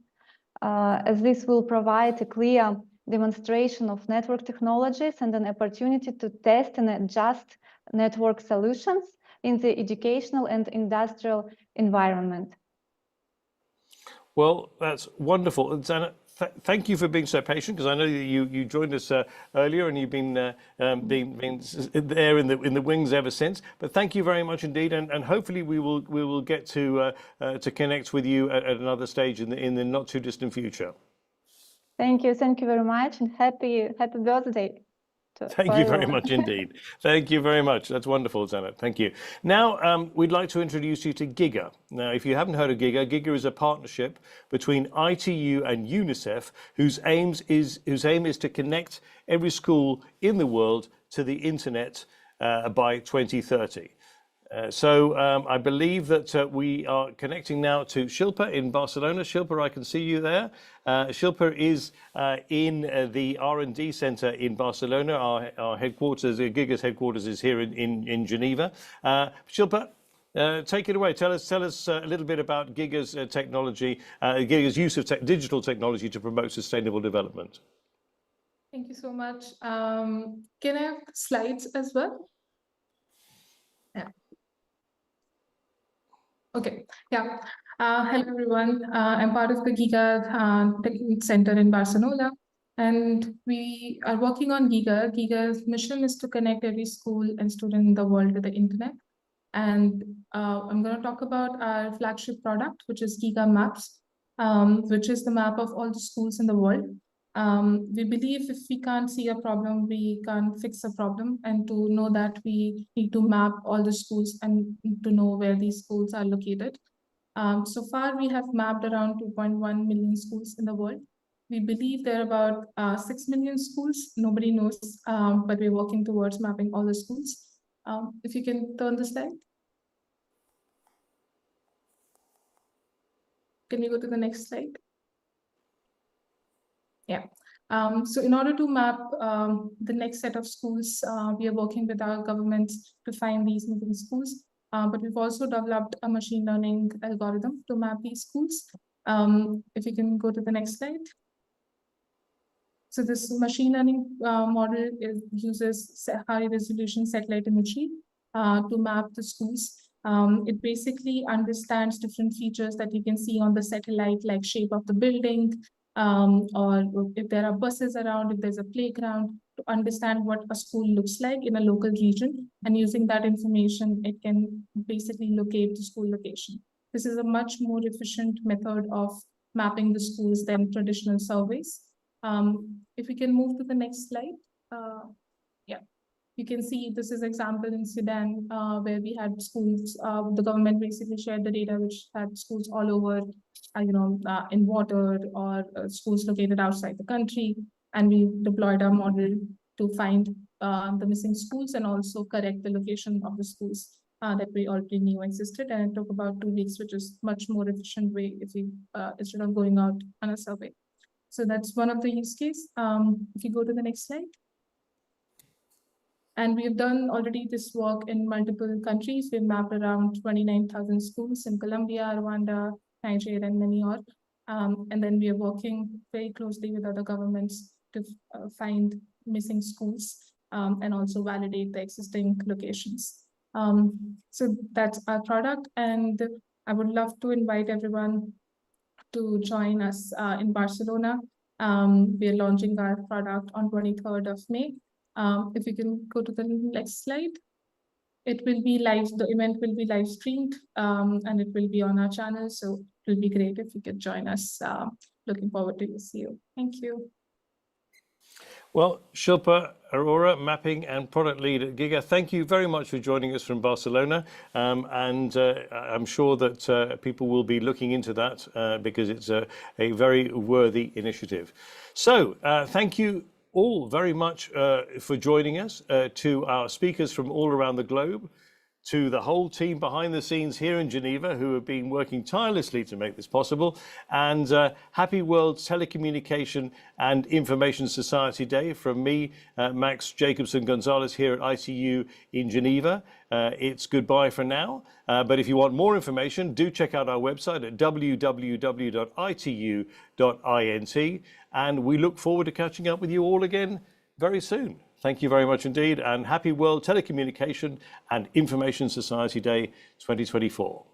as this will provide a clear demonstration of network technologies and an opportunity to test and adjust network solutions in the educational and industrial environment. Well, that's wonderful. And Zana, thank you for being so patient, because I know that you joined us earlier and you've been there in the wings ever since. But thank you very much indeed, and hopefully we will get to connect with you at another stage in the not too distant future. Thank you very much, and happy birthday. Thank you very much indeed. Thank you very much. That's wonderful, Zanat. Thank you. Now, we'd like to introduce you to GIGA. Now, if you haven't heard of GIGA, GIGA is a partnership between ITU and UNICEF, whose aim is to connect every school in the world to the internet by 2030. I believe that we are connecting now to Shilpa in Barcelona. Shilpa, I can see you there. Shilpa is in the R&D center in Barcelona. Our headquarters, Giga's headquarters, is here in Geneva. Shilpa, take it away. Tell us a little bit about Giga's technology, Giga's use of digital technology to promote sustainable development. Thank you so much. Can I have slides as well? Yeah. Okay. Yeah. Hello, everyone. I'm part of the Giga Tech Center in Barcelona, and we are working on Giga. Giga's mission is to connect every school and student in the world with the internet. And I'm going to talk about our flagship product, which is Giga Maps, which is the map of all the schools in the world. We believe if we can't see a problem, we can't fix a problem. And to know that, we need to map all the schools and to know where these schools are located. So far, we have mapped around 2.1 million schools in the world. We believe there are about 6 million schools. Nobody knows, but we're working towards mapping all the schools. If you can turn the slide. Can we go to the next slide? Yeah. So in order to map the next set of schools, we are working with our governments to find these missing schools. But we've also developed a machine learning algorithm to map these schools. If you can go to the next slide. So this machine learning model uses high resolution satellite imagery to map the schools. It basically understands different features that you can see on the satellite, like shape of the building, or if there are buses around, if there's a playground, to understand what a school looks like in a local region. And using that information, it can basically locate the school location. This is a much more efficient method of mapping the schools than traditional surveys. If we can move to the next slide. Yeah, you can see this is example in Sudan, where we had schools, the government basically shared the data, which had schools all over, in water, or schools located outside the country. And we deployed our model to find the missing schools and also correct the location of the schools that we already knew existed. And it took about 2 weeks, which is much more efficient way if we instead of going out on a survey. So that's one of the use case. If you go to the next slide. And we've done already this work in multiple countries. We've mapped around 29,000 schools in Colombia, Rwanda, Nigeria, and many more. And then we are working very closely with other governments to find missing schools and also validate the existing locations. So that's our product. And I would love to invite everyone to join us in Barcelona. We are launching our product on 23rd of May. If you can go to the next slide. It will be live, the event will be live streamed, and it will be on our channel. So it will be great if you could join us. Looking forward to see you. Thank you. Well, Shilpa Arora, mapping and product lead at Giga, thank you very much for joining us from Barcelona. And I'm sure that people will be looking into that because it's a very worthy initiative. So thank you all very much for joining us, to our speakers from all around the globe, to the whole team behind the scenes here in Geneva who have been working tirelessly to make this possible, and happy World Telecommunication and Information Society Day from me, Max Jacobson Gonzalez here at ITU in Geneva. It's goodbye for now, but if you want more information, do check out our website at www.itu.int, and we look forward to catching up with you all again very soon. Thank you very much indeed, and happy World Telecommunication and Information Society Day 2024.